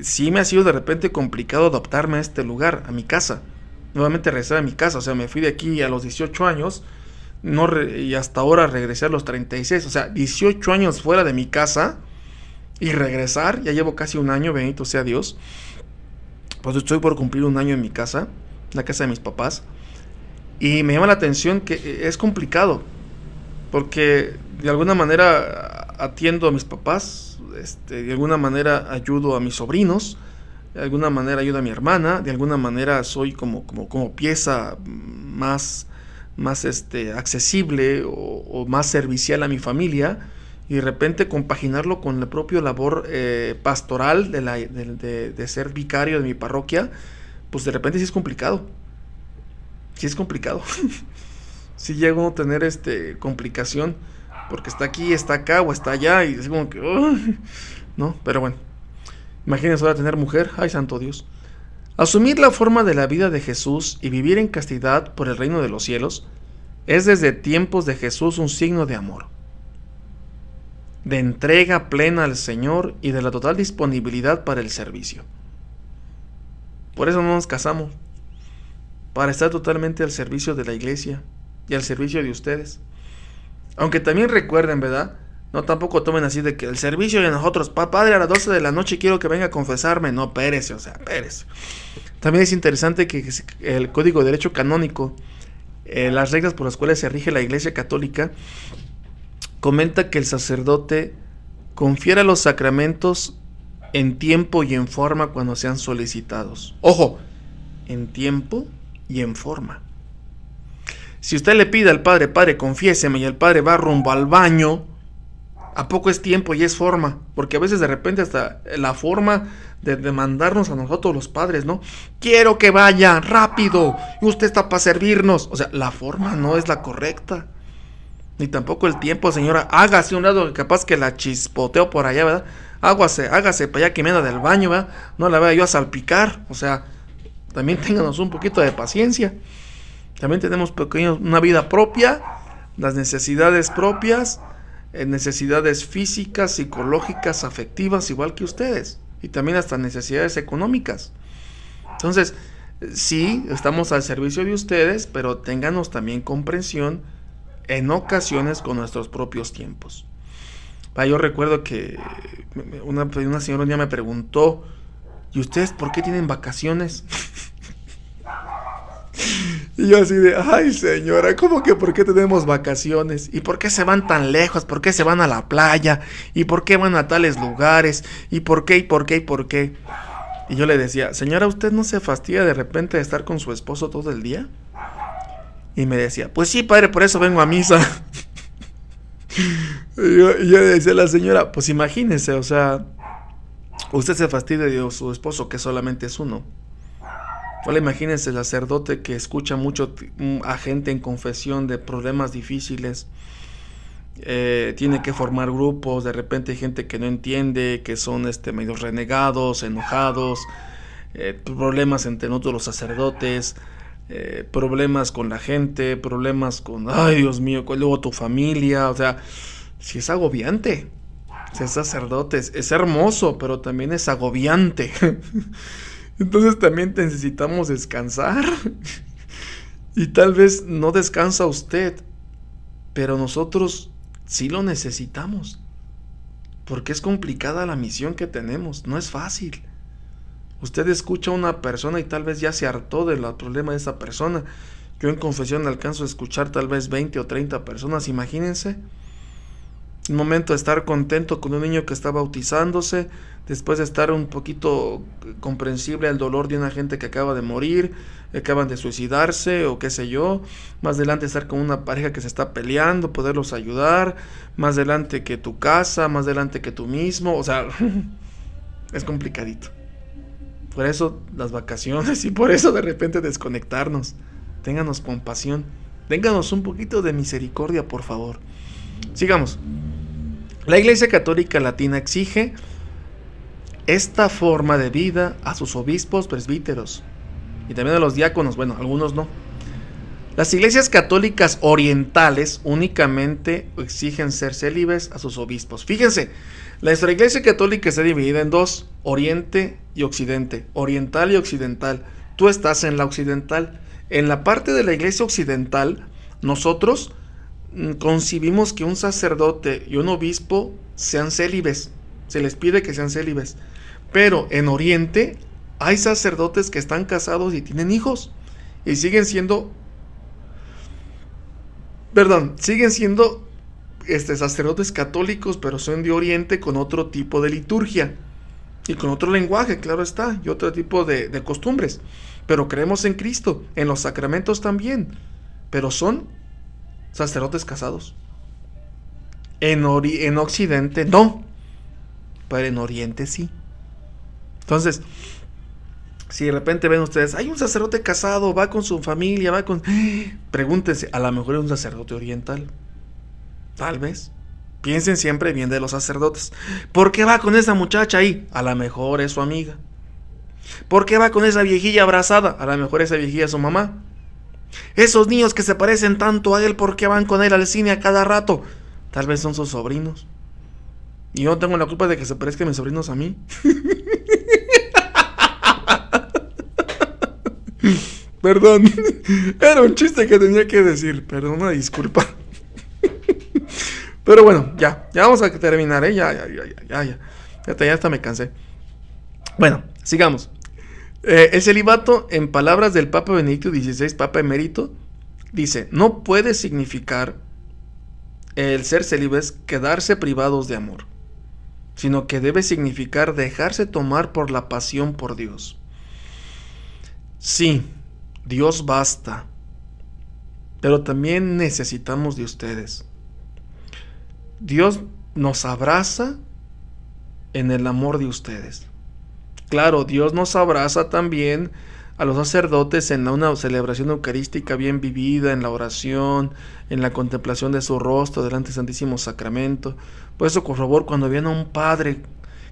sí me ha sido de repente complicado adaptarme a este lugar, a mi casa. Nuevamente regresar a mi casa, o sea, me fui de aquí a los 18 años, y hasta ahora regresé a los 36, o sea, 18 años fuera de mi casa, y regresar, ya llevo casi un año, bendito sea Dios, pues estoy por cumplir un año en mi casa, la casa de mis papás, y me llama la atención que es complicado, porque de alguna manera atiendo a mis papás, de alguna manera ayudo a mis sobrinos, de alguna manera ayudo a mi hermana, de alguna manera soy como pieza más accesible o más servicial a mi familia, y de repente compaginarlo con la propia labor pastoral de ser vicario de mi parroquia, pues de repente sí es complicado. Sí es complicado. Sí llego a tener complicación, porque está aquí, está acá o está allá, y es como que no, pero bueno. Imagínense ahora tener mujer, ay santo Dios. Asumir la forma de la vida de Jesús y vivir en castidad por el reino de los cielos es desde tiempos de Jesús un signo de amor, de entrega plena al Señor y de la total disponibilidad para el servicio. Por eso no nos casamos, para estar totalmente al servicio de la iglesia y al servicio de ustedes. Aunque también recuerden, ¿verdad? No, tampoco tomen así de que el servicio de nosotros, padre, a las 12 de la noche quiero que venga a confesarme. No, espérese, espérese. También es interesante que el Código de Derecho Canónico, las reglas por las cuales se rige la Iglesia Católica, comenta que el sacerdote confiera los sacramentos en tiempo y en forma cuando sean solicitados. Ojo, en tiempo y en forma. Si usted le pide al padre, confiéseme, y el padre va rumbo al baño, ¿a poco es tiempo y es forma? Porque a veces de repente hasta la forma de mandarnos a nosotros los padres, ¿no? Quiero que vaya rápido, y usted está para servirnos. O sea, la forma no es la correcta. Ni tampoco el tiempo, señora. Hágase un lado, capaz que la chispoteo por allá, ¿verdad? Hágase para allá que me anda del baño, ¿verdad? No la vaya yo a salpicar. O sea, también ténganos un poquito de paciencia. También tenemos una vida propia, las necesidades propias, necesidades físicas, psicológicas, afectivas, igual que ustedes, y también hasta necesidades económicas. Entonces, sí, estamos al servicio de ustedes, pero ténganos también comprensión en ocasiones con nuestros propios tiempos. Yo recuerdo que una señora un día me preguntó, ¿y ustedes por qué tienen vacaciones? Y yo así de, ay señora, ¿cómo que por qué tenemos vacaciones? ¿Y por qué se van tan lejos? ¿Por qué se van a la playa? ¿Y por qué van a tales lugares? ¿Y por qué? ¿Y por qué? ¿Y por qué? Y yo le decía, señora, ¿usted no se fastidia de repente de estar con su esposo todo el día? Y me decía, pues sí, padre, por eso vengo a misa. Y yo le decía a la señora, pues imagínese, o sea, usted se fastidia de su esposo, que solamente es uno. Ahora imagínense el sacerdote que escucha mucho a gente en confesión de problemas difíciles, tiene que formar grupos, de repente hay gente que no entiende, que son medio renegados, enojados, problemas entre nosotros los sacerdotes, problemas con la gente, problemas con, ay Dios mío, luego tu familia, o sea, si es agobiante. Ser sacerdote es hermoso, pero también es agobiante. Entonces también necesitamos descansar. Y tal vez no descansa usted, pero nosotros sí lo necesitamos. Porque es complicada la misión que tenemos, no es fácil. Usted escucha a una persona y tal vez ya se hartó del problema de esa persona. Yo en confesión alcanzo a escuchar tal vez 20 o 30 personas, imagínense. Un momento de estar contento con un niño que está bautizándose, después de estar un poquito comprensible al dolor de una gente que acaba de morir, acaban de suicidarse o qué sé yo, más adelante estar con una pareja que se está peleando, poderlos ayudar, más adelante que tu casa, más adelante que tú mismo, o sea, es complicadito. Por eso las vacaciones y por eso de repente desconectarnos. Ténganos compasión, ténganos un poquito de misericordia, por favor. Sigamos. La Iglesia Católica Latina exige esta forma de vida a sus obispos, presbíteros y también a los diáconos, bueno, algunos no. Las iglesias católicas orientales únicamente exigen ser célibes a sus obispos. Fíjense, nuestra Iglesia Católica está dividida en dos, Oriente y Occidente, oriental y occidental. Tú estás en la occidental. En la parte de la Iglesia occidental, nosotros concibimos que un sacerdote y un obispo sean célibes, se les pide que sean célibes, pero en Oriente hay sacerdotes que están casados y tienen hijos y siguen siendo sacerdotes católicos, pero son de Oriente con otro tipo de liturgia y con otro lenguaje, claro está, y otro tipo de costumbres, pero creemos en Cristo, en los sacramentos también, pero son sacerdotes casados. En Occidente no, pero en Oriente sí. Entonces, si de repente ven ustedes, hay un sacerdote casado, va con su familia, pregúntense, a lo mejor es un sacerdote oriental. Tal vez. Piensen siempre bien de los sacerdotes. ¿Por qué va con esa muchacha ahí? A lo mejor es su amiga. ¿Por qué va con esa viejilla abrazada? A lo mejor esa viejilla es su mamá. Esos niños que se parecen tanto a él, ¿por qué van con él al cine a cada rato? Tal vez son sus sobrinos. Y yo no tengo la culpa de que se parezcan mis sobrinos a mí. Perdón, era un chiste que tenía que decir, perdón, una disculpa. Pero bueno, ya vamos a terminar, ya hasta me cansé. Bueno, sigamos. El celibato, en palabras del Papa Benedicto XVI, Papa Emérito, dice, no puede significar el ser célibes quedarse privados de amor, sino que debe significar dejarse tomar por la pasión por Dios. Sí, Dios basta, pero también necesitamos de ustedes. Dios nos abraza en el amor de ustedes. Claro, Dios nos abraza también a los sacerdotes en una celebración eucarística bien vivida, en la oración, en la contemplación de su rostro delante del Santísimo Sacramento. Por eso, por favor, cuando vean a un padre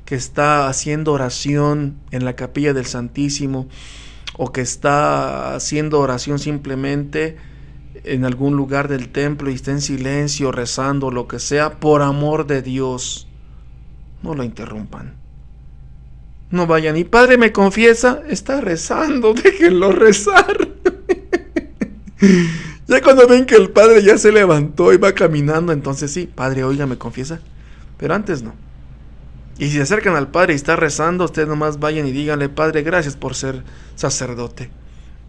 que está haciendo oración en la capilla del Santísimo, o que está haciendo oración simplemente, en algún lugar del templo y esté en silencio, rezando, lo que sea, por amor de Dios, no lo interrumpan. No vayan y padre me confiesa, está rezando, déjenlo rezar. Ya cuando ven que el padre ya se levantó y va caminando, entonces sí, padre, oiga, me confiesa. Pero antes no. Y si se acercan al padre y está rezando, ustedes nomás vayan y díganle, padre, gracias por ser sacerdote.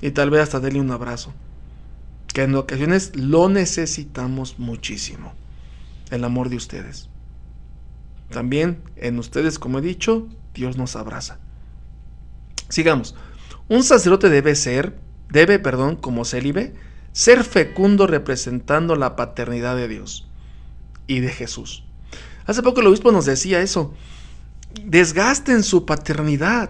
Y tal vez hasta denle un abrazo. Que en ocasiones lo necesitamos muchísimo. El amor de ustedes. También en ustedes, como he dicho, Dios nos abraza. Sigamos. Un sacerdote debe, como célibe, ser fecundo representando la paternidad de Dios y de Jesús. Hace poco el obispo nos decía eso. Desgasten su paternidad.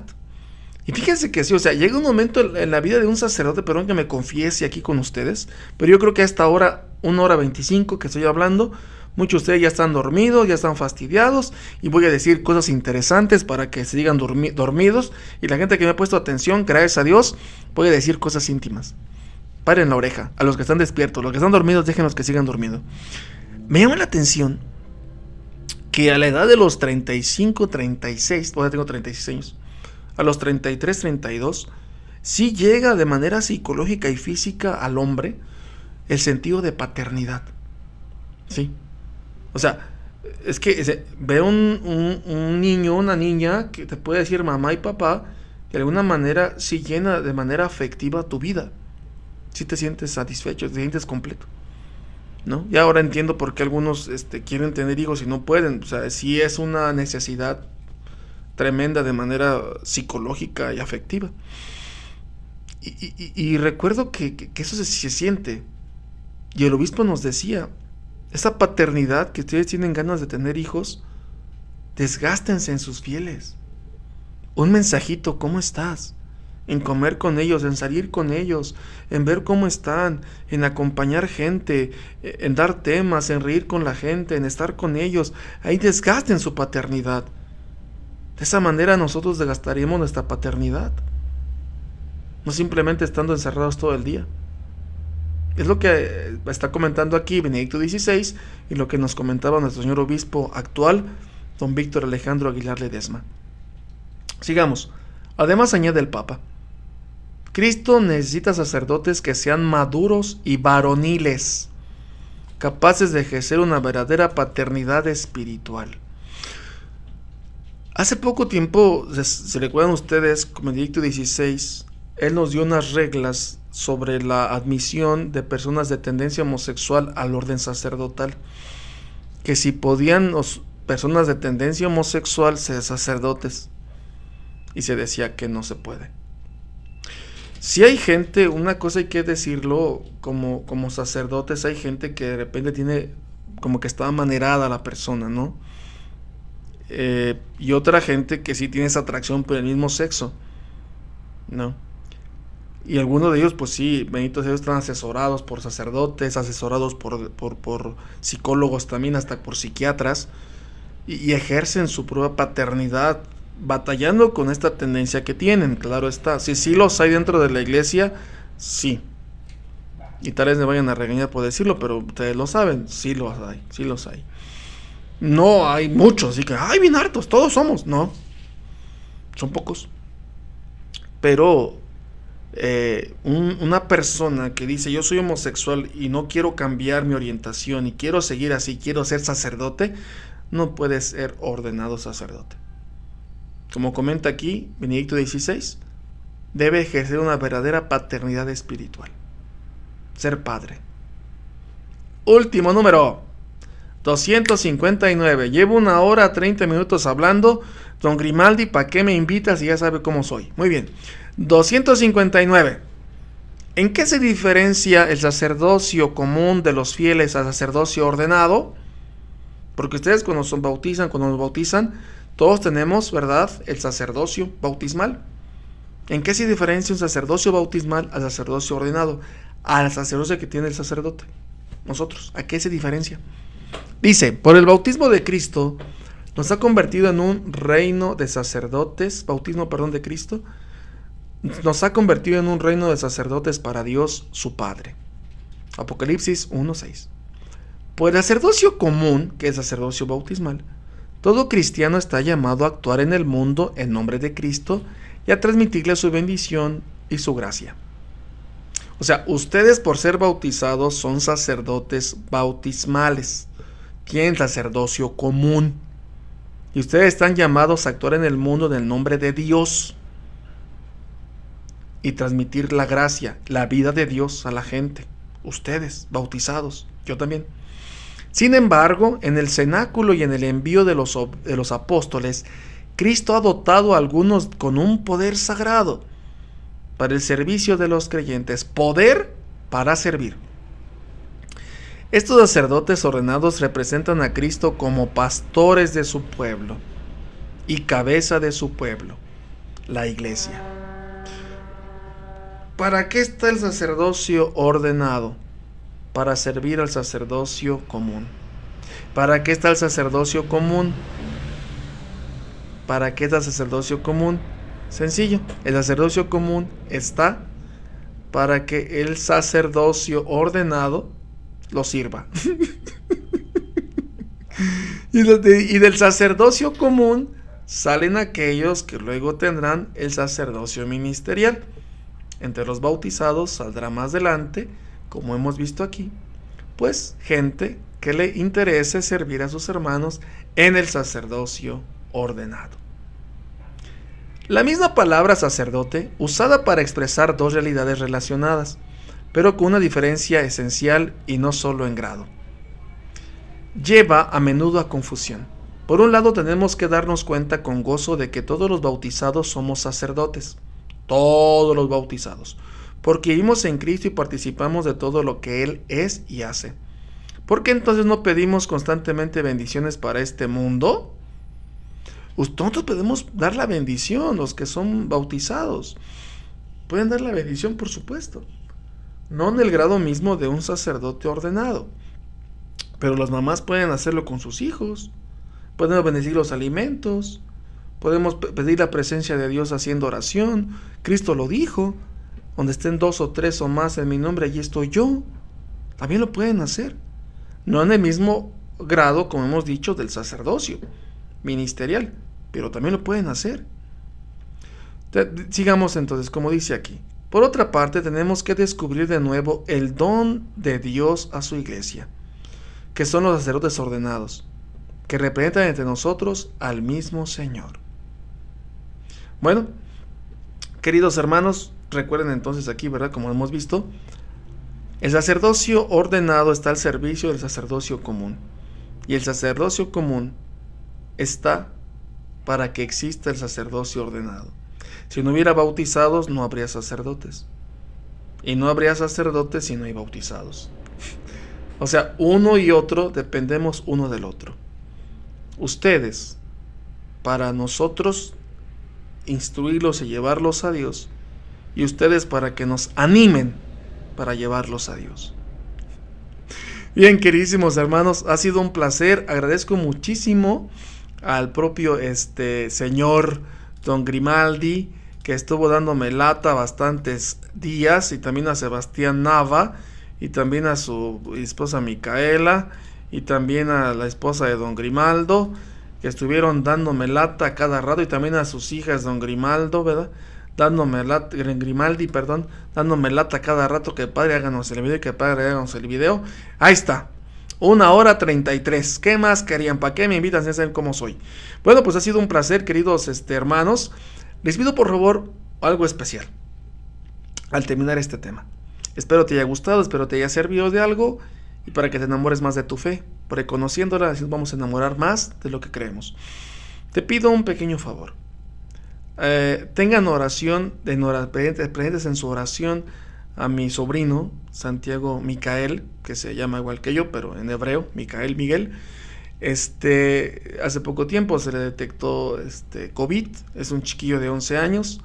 Y fíjense que sí, o sea, llega un momento en la vida de un sacerdote, perdón que me confiese aquí con ustedes, pero yo creo que a esta hora, 1:25 que estoy hablando, muchos de ustedes ya están dormidos, ya están fastidiados, y voy a decir cosas interesantes para que se digan dormidos, y la gente que me ha puesto atención, gracias a Dios, voy a decir cosas íntimas. Paren la oreja, a los que están despiertos, los que están dormidos, déjenlos que sigan durmiendo. Me llama la atención que a la edad de los 35, 36, todavía tengo 36 años, a los 33, 32, sí llega de manera psicológica y física al hombre el sentido de paternidad. Sí. O sea, es que ve un niño, una niña que te puede decir mamá y papá, que de alguna manera sí llena de manera afectiva tu vida. Sí te sientes satisfecho, te sientes completo, ¿no? Y ahora entiendo por qué algunos quieren tener hijos y no pueden. O sea, sí es una necesidad tremenda de manera psicológica y afectiva. Y recuerdo que eso se siente. Y el obispo nos decía, esa paternidad que ustedes tienen ganas de tener hijos, desgástense en sus fieles. Un mensajito, ¿cómo estás? En comer con ellos, en salir con ellos, en ver cómo están, en acompañar gente, en dar temas, en reír con la gente, en estar con ellos. Ahí desgasten su paternidad. De esa manera nosotros desgastaremos nuestra paternidad. No simplemente estando encerrados todo el día. Es lo que está comentando aquí Benedicto XVI y lo que nos comentaba nuestro señor obispo actual, don Víctor Alejandro Aguilar Ledesma. Sigamos. Además añade el Papa, Cristo necesita sacerdotes que sean maduros y varoniles, capaces de ejercer una verdadera paternidad espiritual. Hace poco tiempo, se recuerdan ustedes, con Benedicto XVI, él nos dio unas reglas sobre la admisión de personas de tendencia homosexual al orden sacerdotal, que si podían personas de tendencia homosexual ser sacerdotes, y se decía que no se puede. Si hay gente, una cosa hay que decirlo, como sacerdotes hay gente que de repente tiene como que está amanerada la persona, ¿no? Y otra gente que sí tiene esa atracción por el mismo sexo, ¿no? Y algunos de ellos, pues sí, benditos ellos, están asesorados por sacerdotes, asesorados por psicólogos también, hasta por psiquiatras, y ejercen su propia paternidad, batallando con esta tendencia que tienen, claro está. Si sí los hay dentro de la iglesia, sí. Y tal vez me vayan a regañar por decirlo, pero ustedes lo saben, sí los hay. No hay muchos, así que, ¡ay, bien hartos! Todos somos. No, son pocos. Pero una persona que dice, yo soy homosexual y no quiero cambiar mi orientación y quiero seguir así, quiero ser sacerdote, no puede ser ordenado sacerdote. Como comenta aquí Benedicto XVI, debe ejercer una verdadera paternidad espiritual. Ser padre. Último número, 259. Llevo 1 hora 30 minutos hablando. Don Grimaldi, ¿para qué me invitas si ya sabe cómo soy? Muy bien. 259. ¿En qué se diferencia el sacerdocio común de los fieles al sacerdocio ordenado? Porque ustedes cuando nos bautizan, todos tenemos, ¿verdad?, el sacerdocio bautismal. ¿En qué se diferencia un sacerdocio bautismal al sacerdocio ordenado? Al sacerdocio que tiene el sacerdote. Nosotros, ¿a qué se diferencia? Dice, por el bautismo de Cristo, nos ha convertido en un reino de sacerdotes, de Cristo, nos ha convertido en un reino de sacerdotes para Dios, su Padre. Apocalipsis 1:6. Por el sacerdocio común, que es sacerdocio bautismal, todo cristiano está llamado a actuar en el mundo en nombre de Cristo y a transmitirle su bendición y su gracia. O sea, ustedes por ser bautizados son sacerdotes bautismales, tienen sacerdocio común y ustedes están llamados a actuar en el mundo en el nombre de Dios y transmitir la gracia, la vida de Dios a la gente. Ustedes, bautizados, yo también. Sin embargo, en el cenáculo y en el envío de los apóstoles, Cristo ha dotado a algunos con un poder sagrado para el servicio de los creyentes, poder para servir. Estos sacerdotes ordenados representan a Cristo como pastores de su pueblo y cabeza de su pueblo, la iglesia. ¿Para qué está el sacerdocio ordenado? Para servir al sacerdocio común. ¿Para qué está el sacerdocio común? ¿Para qué está el sacerdocio común? Sencillo, el sacerdocio común está para que el sacerdocio ordenado lo sirva. Y del sacerdocio común salen aquellos que luego tendrán el sacerdocio ministerial. Entre los bautizados saldrá más adelante, como hemos visto aquí, pues gente que le interese servir a sus hermanos en el sacerdocio ordenado. La misma palabra sacerdote, usada para expresar dos realidades relacionadas, pero con una diferencia esencial y no solo en grado, lleva a menudo a confusión. Por un lado, tenemos que darnos cuenta con gozo de que todos los bautizados somos sacerdotes, todos los bautizados, porque vivimos en Cristo y participamos de todo lo que Él es y hace. ¿Por qué entonces no pedimos constantemente bendiciones para este mundo? Nosotros podemos dar la bendición, los que son bautizados pueden dar la bendición, por supuesto, no en el grado mismo de un sacerdote ordenado, pero las mamás pueden hacerlo con sus hijos, podemos bendecir los alimentos, podemos pedir la presencia de Dios haciendo oración. Cristo lo dijo: donde estén 2 o 3 o más en mi nombre, allí estoy yo. También lo pueden hacer, no en el mismo grado, como hemos dicho, del sacerdocio ministerial, pero también lo pueden hacer. Sigamos entonces, como dice aquí. Por otra parte, tenemos que descubrir de nuevo el don de Dios a su iglesia, que son los sacerdotes ordenados, que representan entre nosotros al mismo Señor. Bueno, queridos hermanos, recuerden entonces aquí, ¿verdad? Como hemos visto, el sacerdocio ordenado está al servicio del sacerdocio común, y el sacerdocio común está para que exista el sacerdocio ordenado. Si no hubiera bautizados, no habría sacerdotes, y no habría sacerdotes si no hay bautizados. O sea, uno y otro dependemos uno del otro. Ustedes, para nosotros instruirlos y llevarlos a Dios, y ustedes para que nos animen para llevarlos a Dios. Bien, queridísimos hermanos, ha sido un placer. Agradezco muchísimo al propio señor Don Grimaldi, que estuvo dándome lata bastantes días, y también a Sebastián Nava, y también a su esposa Micaela, y también a la esposa de Don Grimaldo, que estuvieron dándome lata a cada rato, y también a sus hijas Don Grimaldo, ¿verdad? Dándome lata a cada rato, que padre háganos el video, que padre háganos el video. Ahí está, 1:33. ¿Qué más querían? ¿Para qué me invitan si saben cómo soy? Bueno, pues ha sido un placer, queridos hermanos. Les pido por favor algo especial al terminar este tema. Espero te haya gustado, espero te haya servido de algo, y para que te enamores más de tu fe, porque conociéndola así nos vamos a enamorar más de lo que creemos. Te pido un pequeño favor. Tengan oración, presentes en su oración a mi sobrino Santiago Micael, que se llama igual que yo, pero en hebreo, Micael Miguel. Hace poco tiempo se le detectó COVID, es un chiquillo de 11 años.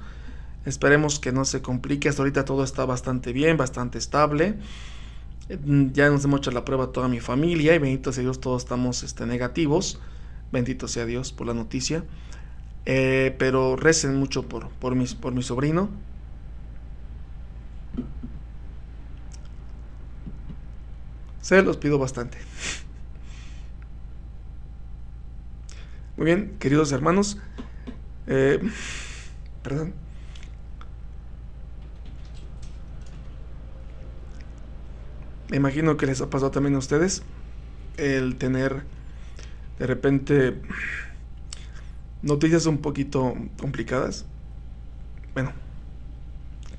Esperemos que no se complique. Hasta ahorita todo está bastante bien, bastante estable. Ya nos hemos hecho la prueba toda mi familia, y bendito sea Dios, todos estamos negativos. Bendito sea Dios por la noticia. Pero recen mucho por mi sobrino. Se los pido bastante. Muy bien, queridos hermanos. Perdón. Me imagino que les ha pasado también a ustedes el tener de repente noticias un poquito complicadas. Bueno,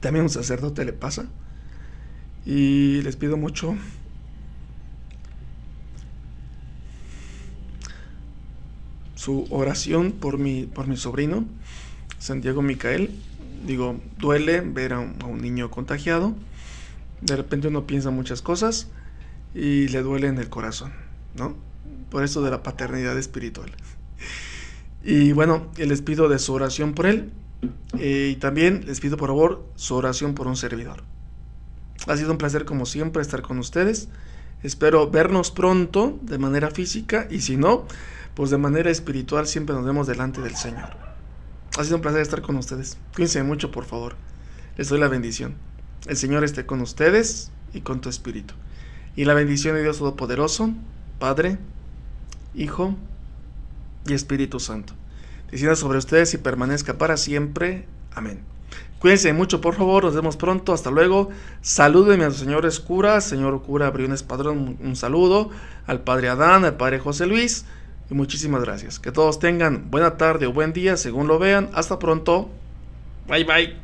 también a un sacerdote le pasa. Y les pido mucho su oración por mi sobrino, Santiago Micael. Digo, duele ver a un niño contagiado. De repente uno piensa muchas cosas y le duele en el corazón, ¿no? Por eso de la paternidad espiritual. Y bueno, les pido de su oración por él. Y también les pido por favor su oración por un servidor. Ha sido un placer como siempre estar con ustedes. Espero vernos pronto de manera física y si no, pues de manera espiritual siempre nos vemos delante del Señor. Ha sido un placer estar con ustedes. Cuídense mucho, por favor. Les doy la bendición. El Señor esté con ustedes y con tu espíritu. Y la bendición de Dios Todopoderoso, Padre, Hijo y Espíritu Santo, descienda sobre ustedes y permanezca para siempre. Amén. Cuídense mucho, por favor. Nos vemos pronto. Hasta luego. Salúdenme a los señores curas. Señor cura Briones Padrón, un saludo. Al padre Adán, al padre José Luis. Y muchísimas gracias. Que todos tengan buena tarde o buen día, según lo vean. Hasta pronto. Bye, bye.